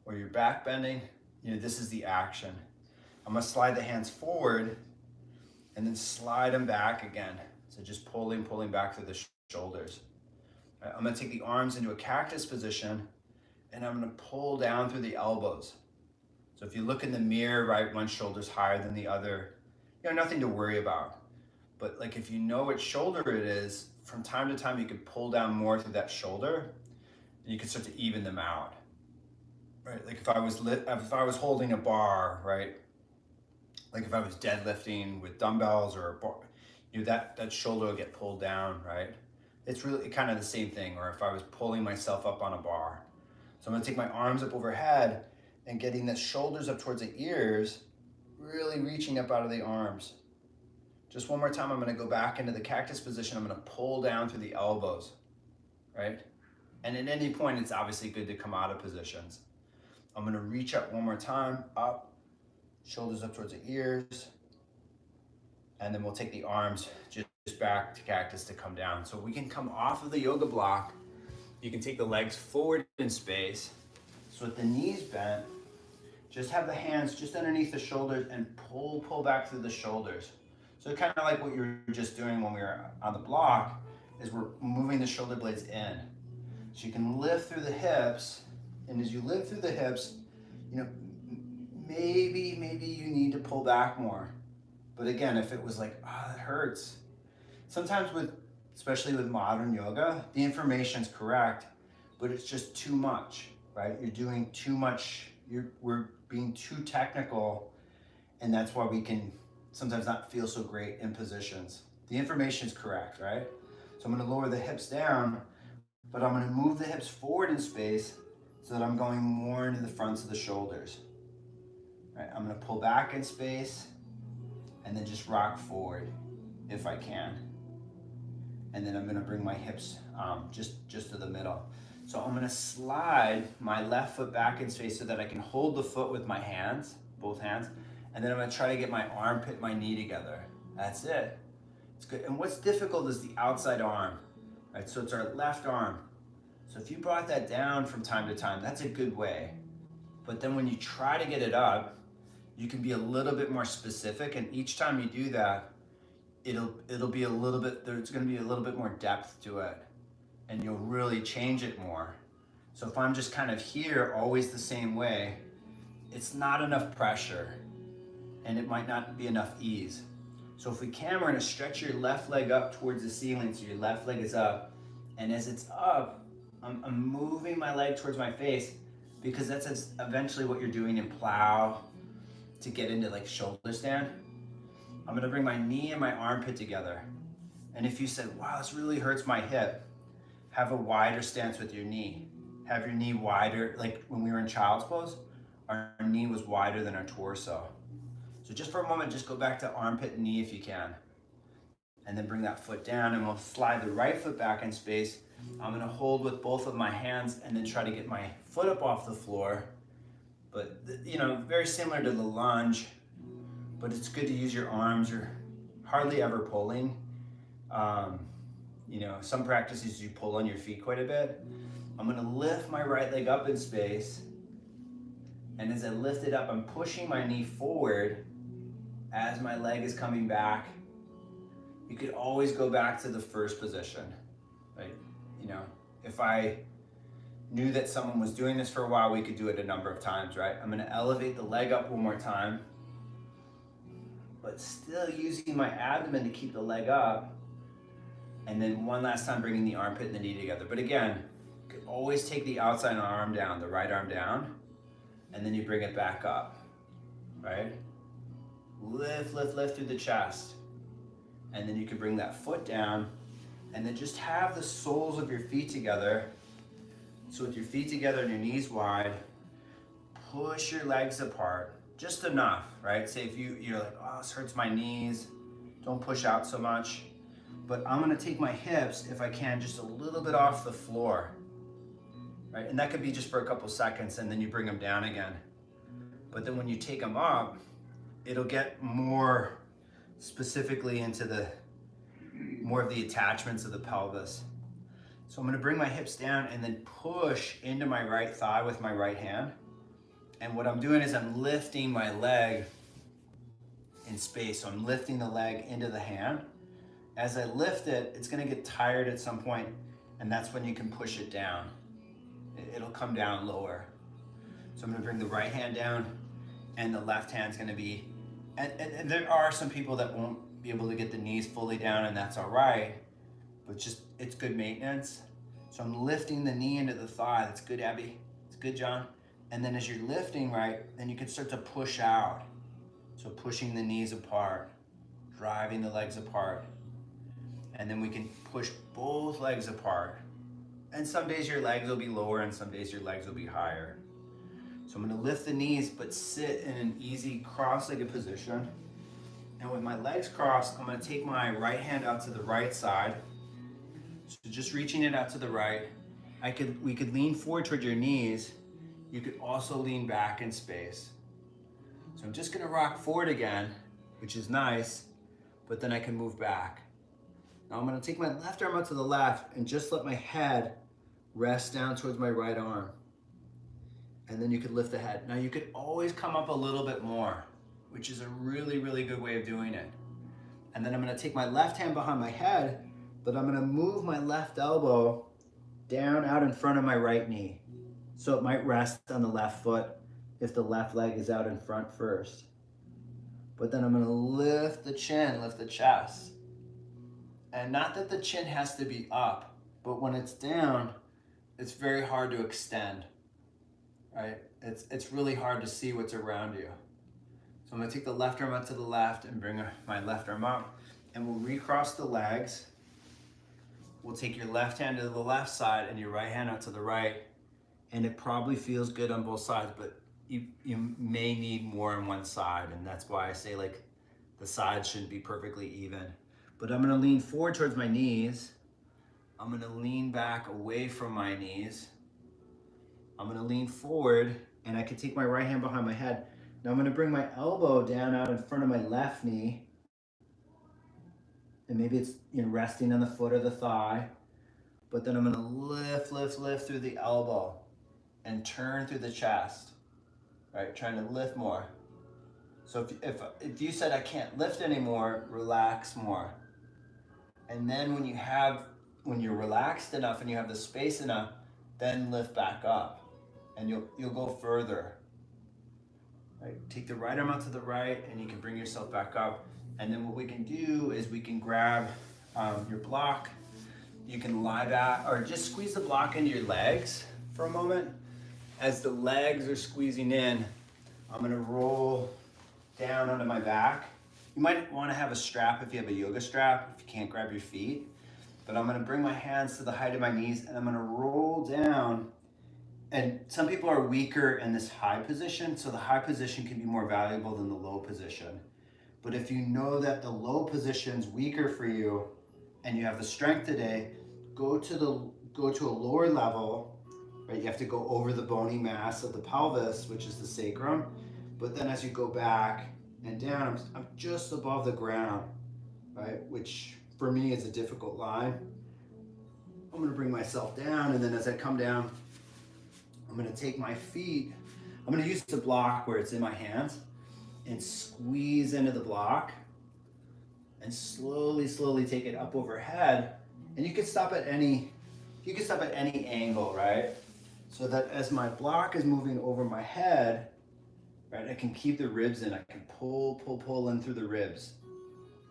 or you're back bending, this is the action. I'm gonna slide the hands forward and then slide them back again. So just pulling back through the shoulders. I'm gonna take the arms into a cactus position and I'm gonna pull down through the elbows. So if you look in the mirror, right, one shoulder's higher than the other, nothing to worry about. But like if you know which shoulder it is, from time to time you can pull down more through that shoulder and you can start to even them out. Right? Like if I was holding a bar, right? Like if I was deadlifting with dumbbells or a bar, that shoulder will get pulled down, right? It's really kind of the same thing. Or if I was pulling myself up on a bar. So I'm gonna take my arms up overhead and getting the shoulders up towards the ears, really reaching up out of the arms. Just one more time, I'm gonna go back into the cactus position. I'm gonna pull down through the elbows, right? And at any point, it's obviously good to come out of positions. I'm gonna reach up one more time, up, shoulders up towards the ears, and then we'll take the arms just back to cactus to come down. So we can come off of the yoga block. You can take the legs forward in space. So with the knees bent, just have the hands just underneath the shoulders and pull back through the shoulders. So kind of like what you were just doing when we were on the block, is we're moving the shoulder blades in. So you can lift through the hips, and as you lift through the hips, maybe you need to pull back more. But again, if it was like, that hurts. Sometimes especially with modern yoga, the information's correct, but it's just too much, right? You're doing too much, we're being too technical, and that's why we can sometimes not feel so great in positions. The information's correct, right? So I'm gonna lower the hips down, but I'm gonna move the hips forward in space so that I'm going more into the fronts of the shoulders. Right? I'm gonna pull back in space and then just rock forward if I can. And then I'm gonna bring my hips just to the middle. So I'm gonna slide my left foot back in space so that I can hold the foot with my hands, both hands, and then I'm gonna try to get my armpit, my knee together. That's it. It's good. And what's difficult is the outside arm, right? So it's our left arm. So if you brought that down from time to time, that's a good way. But then when you try to get it up, you can be a little bit more specific, and each time you do that, it'll be a little bit, there's gonna be a little bit more depth to it, and you'll really change it more. So if I'm just kind of here, always the same way, it's not enough pressure, and it might not be enough ease. So if we can, we're gonna stretch your left leg up towards the ceiling, so your left leg is up, and as it's up, I'm moving my leg towards my face, because that's eventually what you're doing in plow to get into like shoulder stand. I'm gonna bring my knee and my armpit together. And if you said, wow, this really hurts my hip, have a wider stance with your knee. Have your knee wider, like when we were in child's pose, our knee was wider than our torso. So just for a moment, just go back to armpit and knee if you can. And then bring that foot down, and we'll slide the right foot back in space. I'm gonna hold with both of my hands and then try to get my foot up off the floor. But very similar to the lunge, but it's good to use your arms. You're hardly ever pulling. Some practices you pull on your feet quite a bit. I'm gonna lift my right leg up in space. And as I lift it up, I'm pushing my knee forward as my leg is coming back. You could always go back to the first position, right? If I knew that someone was doing this for a while, we could do it a number of times, right? I'm gonna elevate the leg up one more time, but still using my abdomen to keep the leg up. And then one last time, bringing the armpit and the knee together. But again, you could always take the outside arm down, the right arm down, and then you bring it back up, right? Lift, lift, lift through the chest. And then you can bring that foot down, and then just have the soles of your feet together. So with your feet together and your knees wide, push your legs apart, just enough, right? Say if you're like, oh, this hurts my knees, don't push out so much. But I'm gonna take my hips, if I can, just a little bit off the floor, right? And that could be just for a couple seconds, and then you bring them down again. But then when you take them up, it'll get more specifically into more of the attachments of the pelvis. So I'm gonna bring my hips down and then push into my right thigh with my right hand. And what I'm doing is I'm lifting my leg in space. So I'm lifting the leg into the hand. As I lift it, it's gonna get tired at some point, and that's when you can push it down. It'll come down lower. So I'm gonna bring the right hand down, and the left hand's gonna be, and there are some people that won't be able to get the knees fully down, and that's all right, but just, it's good maintenance. So I'm lifting the knee into the thigh. That's good, Abby. It's good, John. And then as you're lifting, right, then you can start to push out. So pushing the knees apart, driving the legs apart. And then we can push both legs apart. And some days your legs will be lower, and some days your legs will be higher. So I'm gonna lift the knees, but sit in an easy cross-legged position. And with my legs crossed, I'm gonna take my right hand out to the right side. So just reaching it out to the right. We could lean forward toward your knees. You could also lean back in space. So I'm just gonna rock forward again, which is nice, but then I can move back. Now I'm gonna take my left arm out to the left and just let my head rest down towards my right arm. And then you could lift the head. Now you could always come up a little bit more, which is a really, really good way of doing it. And then I'm gonna take my left hand behind my head, but I'm gonna move my left elbow down out in front of my right knee. So it might rest on the left foot if the left leg is out in front first. But then I'm gonna lift the chin, lift the chest. And not that the chin has to be up, but when it's down, it's very hard to extend, right? It's really hard to see what's around you. So I'm gonna take the left arm out to the left and bring my left arm up, and we'll recross the legs. We'll take your left hand to the left side and your right hand out to the right, and it probably feels good on both sides, but you may need more on one side, and that's why I say like the sides shouldn't be perfectly even. But I'm gonna lean forward towards my knees. I'm gonna lean back away from my knees. I'm gonna lean forward, and I can take my right hand behind my head. Now I'm gonna bring my elbow down out in front of my left knee. And maybe it's resting on the foot or the thigh. But then I'm gonna lift, lift, lift through the elbow and turn through the chest. Right, trying to lift more. So if you said I can't lift anymore, relax more. And then when you're relaxed enough and you have the space enough, then lift back up, and you'll go further. Right? Take the right arm out to the right, and you can bring yourself back up. And then what we can do is we can grab your block. You can lie back, or just squeeze the block into your legs for a moment. As the legs are squeezing in, I'm gonna roll down onto my back. You might wanna have a strap if you have a yoga strap, if you can't grab your feet. But I'm gonna bring my hands to the height of my knees, and I'm gonna roll down. And some people are weaker in this high position, so the high position can be more valuable than the low position. But if you know that the low position's weaker for you and you have the strength today, go to a lower level, right? You have to go over the bony mass of the pelvis, which is the sacrum. But then as you go back and down, I'm just above the ground, right? Which for me is a difficult line. I'm gonna bring myself down, and then as I come down, I'm gonna take my feet, I'm gonna use the block where it's in my hands and squeeze into the block and slowly take it up overhead. And you can stop at any angle, right? So that as my block is moving over my head, right, I can keep the ribs in. I can pull in through the ribs,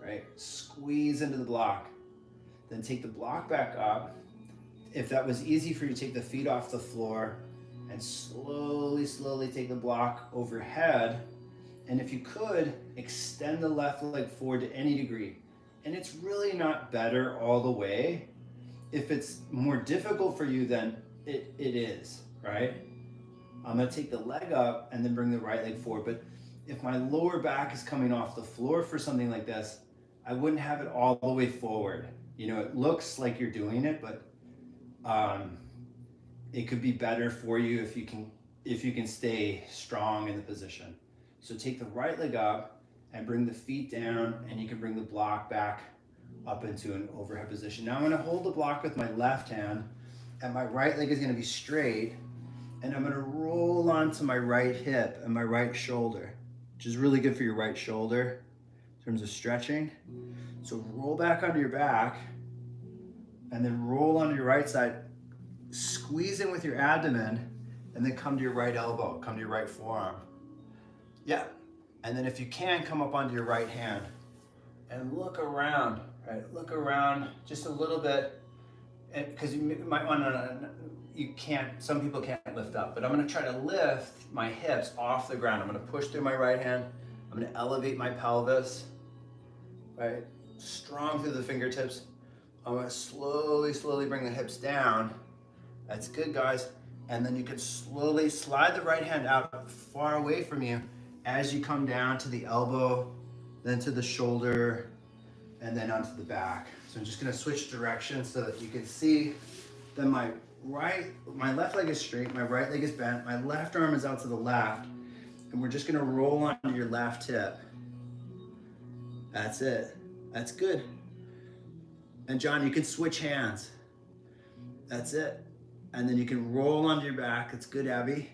right? Squeeze into the block. Then take the block back up. If that was easy for you, take the feet off the floor and slowly take the block overhead. And if you could, extend the left leg forward to any degree. And it's really not better all the way. If it's more difficult for you, then it is, right? I'm gonna take the leg up and then bring the right leg forward. But if my lower back is coming off the floor for something like this, I wouldn't have it all the way forward. You know, it looks like you're doing it, but it could be better for you if you can stay strong in the position. So take the right leg up and bring the feet down, and you can bring the block back up into an overhead position. Now I'm gonna hold the block with my left hand, and my right leg is gonna be straight, and I'm gonna roll onto my right hip and my right shoulder, which is really good for your right shoulder in terms of stretching. So roll back onto your back, and then roll onto your right side, squeeze in with your abdomen, and then come to your right elbow, come to your right forearm. Yeah, and then if you can, come up onto your right hand and look around, right? Look around just a little bit, because you might want to, some people can't lift up, but I'm gonna try to lift my hips off the ground. I'm gonna push through my right hand. I'm gonna elevate my pelvis, right? Strong through the fingertips. I'm gonna slowly bring the hips down. That's good, guys. And then you can slowly slide the right hand out far away from you as you come down to the elbow, then to the shoulder, and then onto the back. So I'm just gonna switch directions so that you can see that my left leg is straight, my right leg is bent, my left arm is out to the left, and we're just gonna roll onto your left hip. That's it. That's good. And John, you can switch hands. That's it. And then you can roll onto your back. That's good, Abby.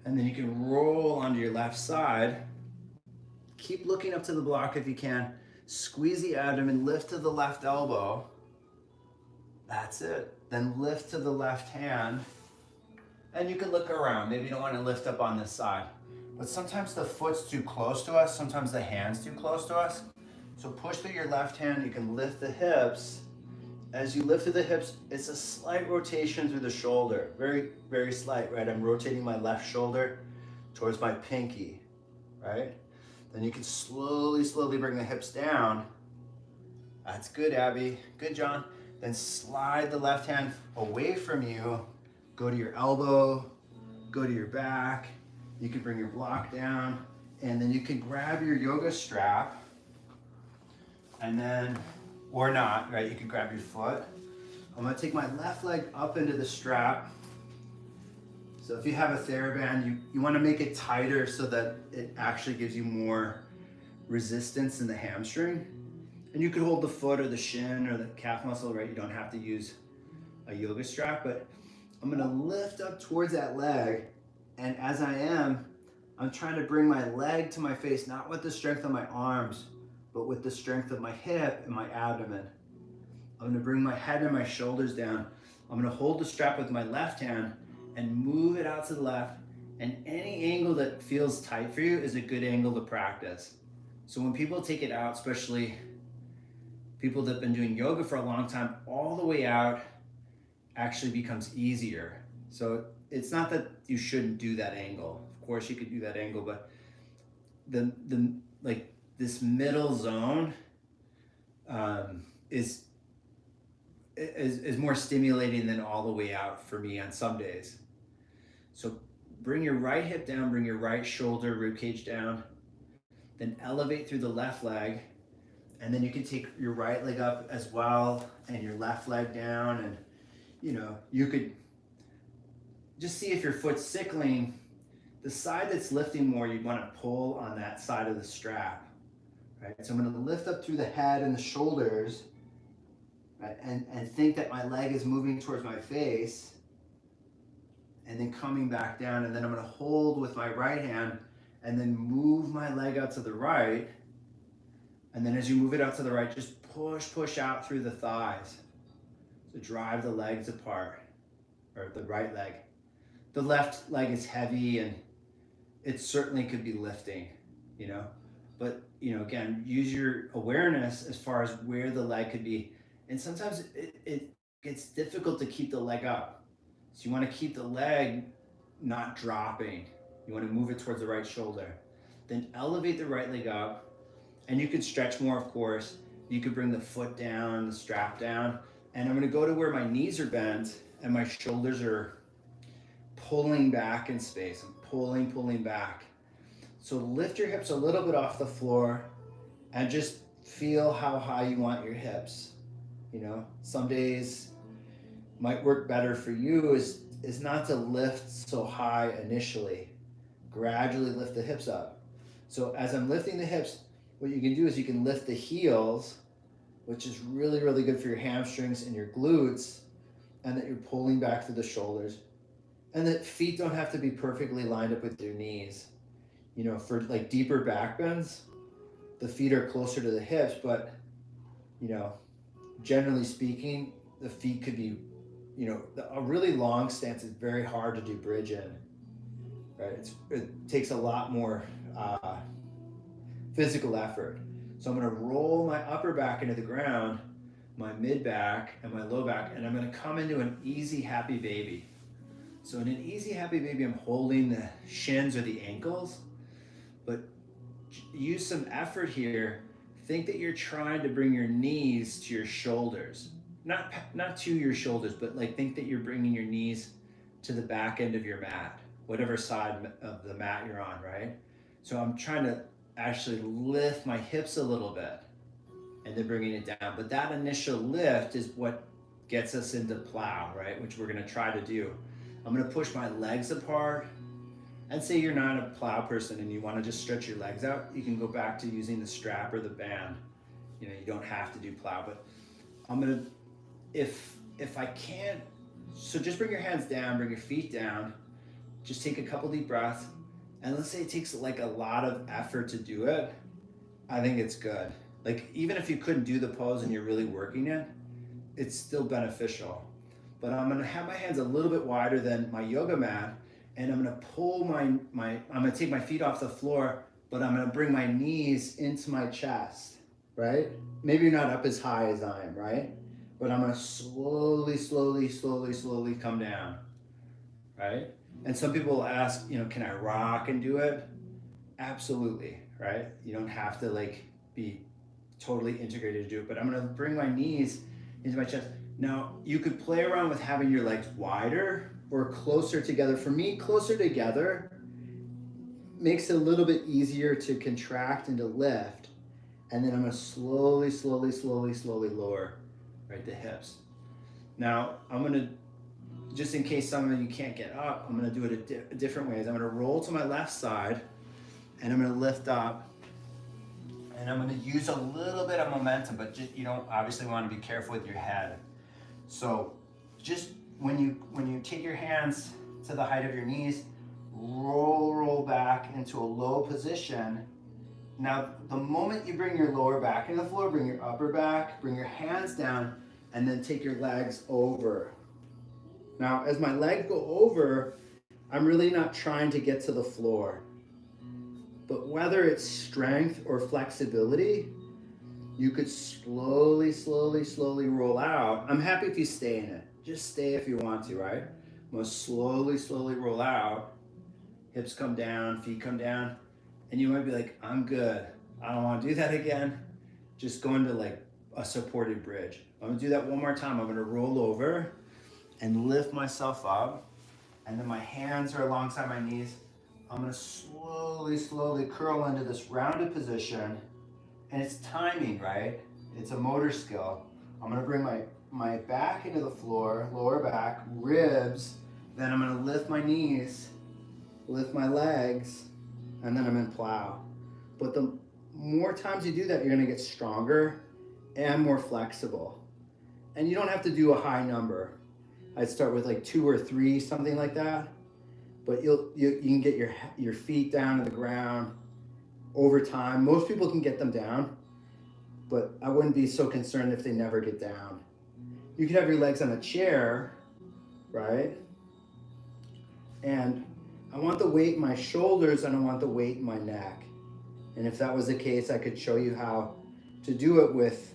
And then you can roll onto your left side. Keep looking up to the block if you can. Squeeze the abdomen, lift to the left elbow. That's it. Then lift to the left hand. And you can look around. Maybe you don't want to lift up on this side. But sometimes the foot's too close to us. Sometimes the hand's too close to us. So push through your left hand. You can lift the hips. As you lift through the hips, it's a slight rotation through the shoulder. Very, very slight, right? I'm rotating my left shoulder towards my pinky, right? Then you can slowly bring the hips down. That's good, Abby. Good, John. Then slide the left hand away from you. Go to your elbow, go to your back. You can bring your block down, and then you can grab your yoga strap, and then, or not, right? You can grab your foot. I'm gonna take my left leg up into the strap. So if you have a TheraBand, you wanna make it tighter so that it actually gives you more resistance in the hamstring. And you could hold the foot or the shin or the calf muscle, right? You don't have to use a yoga strap, but I'm gonna lift up towards that leg. And as I am, I'm trying to bring my leg to my face, not with the strength of my arms, but with the strength of my hip and my abdomen. I'm gonna bring my head and my shoulders down. I'm gonna hold the strap with my left hand and move it out to the left. And any angle that feels tight for you is a good angle to practice. So when people take it out, especially people that have been doing yoga for a long time, all the way out actually becomes easier. So it's not that you shouldn't do that angle. Of course you could do that angle, but the like this middle zone is more stimulating than all the way out for me on some days. So bring your right hip down, bring your right shoulder, rib cage down, then elevate through the left leg, and then you can take your right leg up as well and your left leg down, and you could just see if your foot's sickling. The side that's lifting more, you'd want to pull on that side of the strap, right? So I'm going to lift up through the head and the shoulders, right? And think that my leg is moving towards my face, and then coming back down, and then I'm going to hold with my right hand and then move my leg out to the right. And then as you move it out to the right, just push out through the thighs. So drive the legs apart, or the right leg. The left leg is heavy and it certainly could be lifting, but again, use your awareness as far as where the leg could be. And sometimes it gets difficult to keep the leg up. So you want to keep the leg not dropping. You want to move it towards the right shoulder. Then elevate the right leg up, and you could stretch more, of course. You could bring the foot down, the strap down, and I'm going to go to where my knees are bent and my shoulders are pulling back in space. I'm pulling back. So lift your hips a little bit off the floor and just feel how high you want your hips. Some days might work better for you is not to lift so high initially. Gradually lift the hips up. So as I'm lifting the hips, what you can do is you can lift the heels, which is really, really good for your hamstrings and your glutes, and that you're pulling back through the shoulders. And that feet don't have to be perfectly lined up with your knees. For like deeper back bends, the feet are closer to the hips, but generally speaking, the feet could be, a really long stance is very hard to do bridge in, right? It takes a lot more physical effort. So I'm going to roll my upper back into the ground, my mid back and my low back, and I'm going to come into an easy happy baby. So in an easy happy baby, I'm holding the shins or the ankles, but use some effort here. Think that you're trying to bring your knees to your shoulders, not to your shoulders, but think that you're bringing your knees to the back end of your mat, whatever side of the mat you're on, right? So I'm trying to actually lift my hips a little bit and then bringing it down. But that initial lift is what gets us into plow, right? Which we're gonna try to do. I'm gonna push my legs apart. And say you're not a plow person and you wanna just stretch your legs out, you can go back to using the strap or the band. You don't have to do plow, but I'm gonna, if I can't, so just bring your hands down, bring your feet down, just take a couple deep breaths. And let's say it takes a lot of effort to do it, I think it's good. Even if you couldn't do the pose and you're really working it, it's still beneficial. But I'm gonna have my hands a little bit wider than my yoga mat, and I'm gonna pull I'm gonna take my feet off the floor, but I'm gonna bring my knees into my chest, right? Maybe you're not up as high as I am, right? But I'm gonna slowly come down, right? And some people will ask, can I rock and do it? Absolutely, right? You don't have to be totally integrated to do it, but I'm gonna bring my knees into my chest. Now, you could play around with having your legs wider or closer together. For me, closer together makes it a little bit easier to contract and to lift. And then I'm gonna slowly lower, right, the hips. Now, I'm gonna, just in case some of you can't get up, I'm gonna do it a different way. I'm gonna roll to my left side and I'm gonna lift up. And I'm gonna use a little bit of momentum, but you don't obviously wanna be careful with your head. So just when you take your hands to the height of your knees, roll back into a low position. Now, the moment you bring your lower back into the floor, bring your upper back, bring your hands down, and then take your legs over. Now, as my legs go over, I'm really not trying to get to the floor. But whether it's strength or flexibility, you could slowly, slowly, slowly roll out. I'm happy if you stay in it. Just stay if you want to, right? I'm gonna slowly, slowly roll out. Hips come down, feet come down. And you might be like, I'm good. I don't want to do that again. Just go into like a supported bridge. I'm gonna do that one more time. I'm gonna roll over and lift myself up. And then my hands are alongside my knees. I'm gonna slowly, slowly curl into this rounded position. And it's timing, right? It's a motor skill. I'm gonna bring my back into the floor, lower back, ribs. Then I'm gonna lift my knees, lift my legs, and then I'm in plow. But the more times you do that, you're gonna get stronger and more flexible. And you don't have to do a high number. I'd start with like 2 or 3, something like that. But you can get your feet down to the ground over time. Most people can get them down, but I wouldn't be so concerned if they never get down. You could have your legs on a chair, right? And I want the weight in my shoulders and I want the weight in my neck. And if that was the case, I could show you how to do it with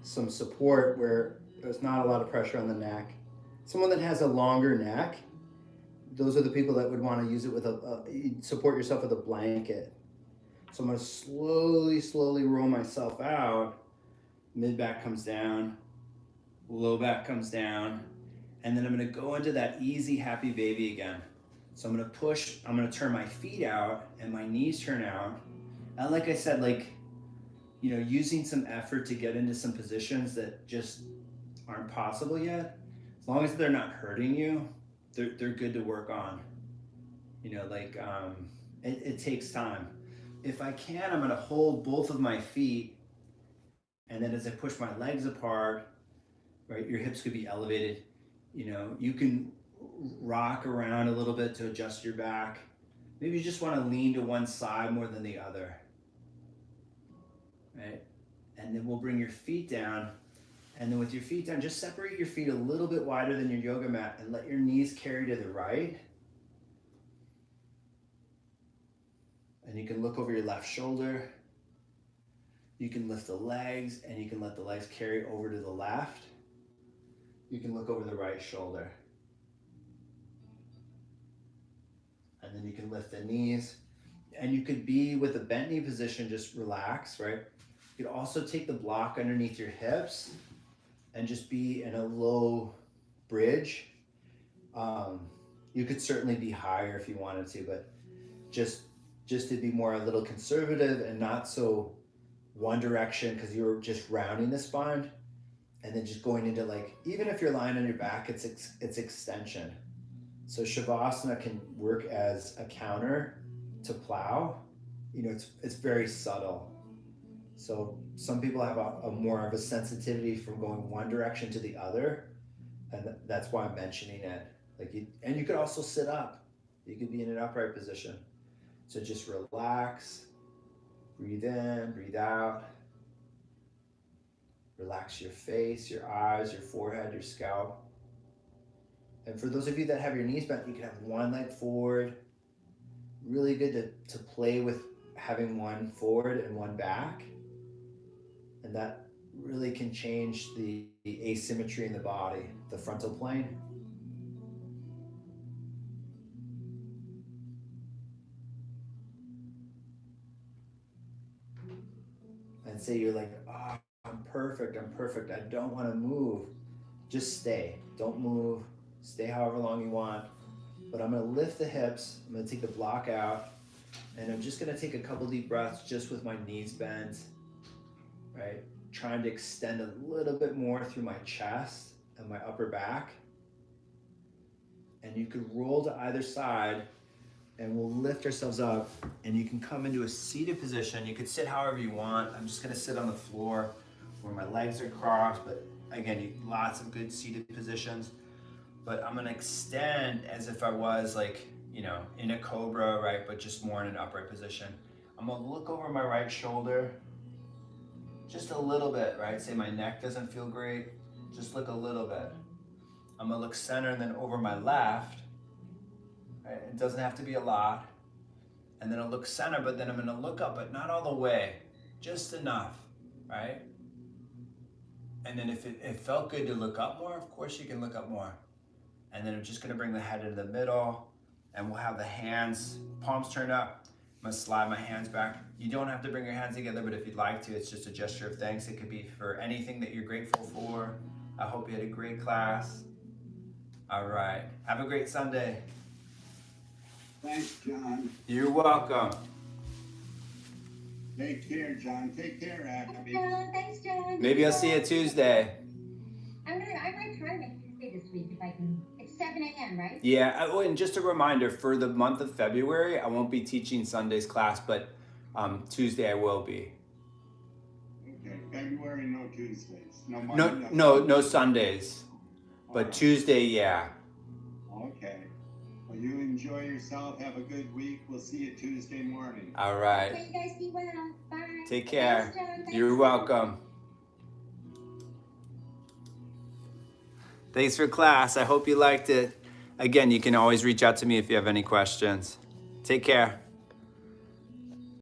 some support where there's not a lot of pressure on the neck. Someone that has a longer neck, those are the people that would want to use it with support yourself with a blanket. So I'm going to slowly, slowly roll myself out. Mid back comes down, low back comes down, and then I'm going to go into that easy, happy baby again. So I'm going to push, I'm going to turn my feet out and my knees turn out. And like I said, like, you know, using some effort to get into some positions that just aren't possible yet, as long as they're not hurting you, they're good to work on. You know, like it takes time. If I can, I'm gonna hold both of my feet, and then as I push my legs apart, right, your hips could be elevated. You know, you can rock around a little bit to adjust your back. Maybe you just wanna lean to one side more than the other, right? And then we'll bring your feet down. And then with your feet down, just separate your feet a little bit wider than your yoga mat and let your knees carry to the right. And you can look over your left shoulder. You can lift the legs and you can let the legs carry over to the left. You can look over the right shoulder. And then you can lift the knees. And you could be with a bent knee position, just relax, right? You could also take the block underneath your hips and just be in a low bridge. You could certainly be higher if you wanted to, but just to be more a little conservative and not so one direction, because you're just rounding the spine, and then just going into, like, even if you're lying on your back, it's extension. So Shavasana can work as a counter to plow. You know, it's very subtle. So some people have a more of a sensitivity from going one direction to the other, and that's why I'm mentioning it. Like, and you could also sit up. You could be in an upright position. So just relax, breathe in, breathe out. Relax your face, your eyes, your forehead, your scalp. And for those of you that have your knees bent, you can have one leg forward. Really good to play with having one forward and one back. And that really can change the asymmetry in the body, the frontal plane. And say you're like, oh, I'm perfect, I don't want to move. Just stay, don't move, stay however long you want. But I'm gonna lift the hips, I'm gonna take the block out, and I'm just gonna take a couple deep breaths just with my knees bent, right? Trying to extend a little bit more through my chest and my upper back. And you could roll to either side, and we'll lift ourselves up, and you can come into a seated position. You could sit however you want. I'm just gonna sit on the floor where my legs are crossed, but again, lots of good seated positions. But I'm gonna extend as if I was, like, you know, in a cobra, right? But just more in an upright position. I'm gonna look over my right shoulder just a little bit, right? Say my neck doesn't feel great, just look a little bit. I'm gonna look center and then over my left, right? It doesn't have to be a lot. And then I'll look center, but then I'm gonna look up, but not all the way, just enough, right? And then if it felt good to look up more, of course you can look up more. And then I'm just gonna bring the head into the middle, and we'll have the hands, palms turned up. I'm gonna slide my hands back. You don't have to bring your hands together, but if you'd like to, it's just a gesture of thanks. It could be for anything that you're grateful for. I hope you had a great class. All right, have a great Sunday. Thanks, John. You're welcome. Take care, John. Take care, Abby. Thanks, John. Maybe I'll see you Tuesday. I might try to make Tuesday this week if I can. It's 7 a.m., right? Yeah, oh, and just a reminder, for the month of February, I won't be teaching Sunday's class, but Tuesday I will be. Okay, February, no Tuesdays. No No, Monday, no Sundays, but Alright. Tuesday, yeah. Okay. Well, you enjoy yourself. Have a good week. We'll see you Tuesday morning. All right. Okay, you guys be well. Bye. Take care. Thanks, John. Thanks. You're welcome. Thanks for class. I hope you liked it. Again, you can always reach out to me if you have any questions. Take care.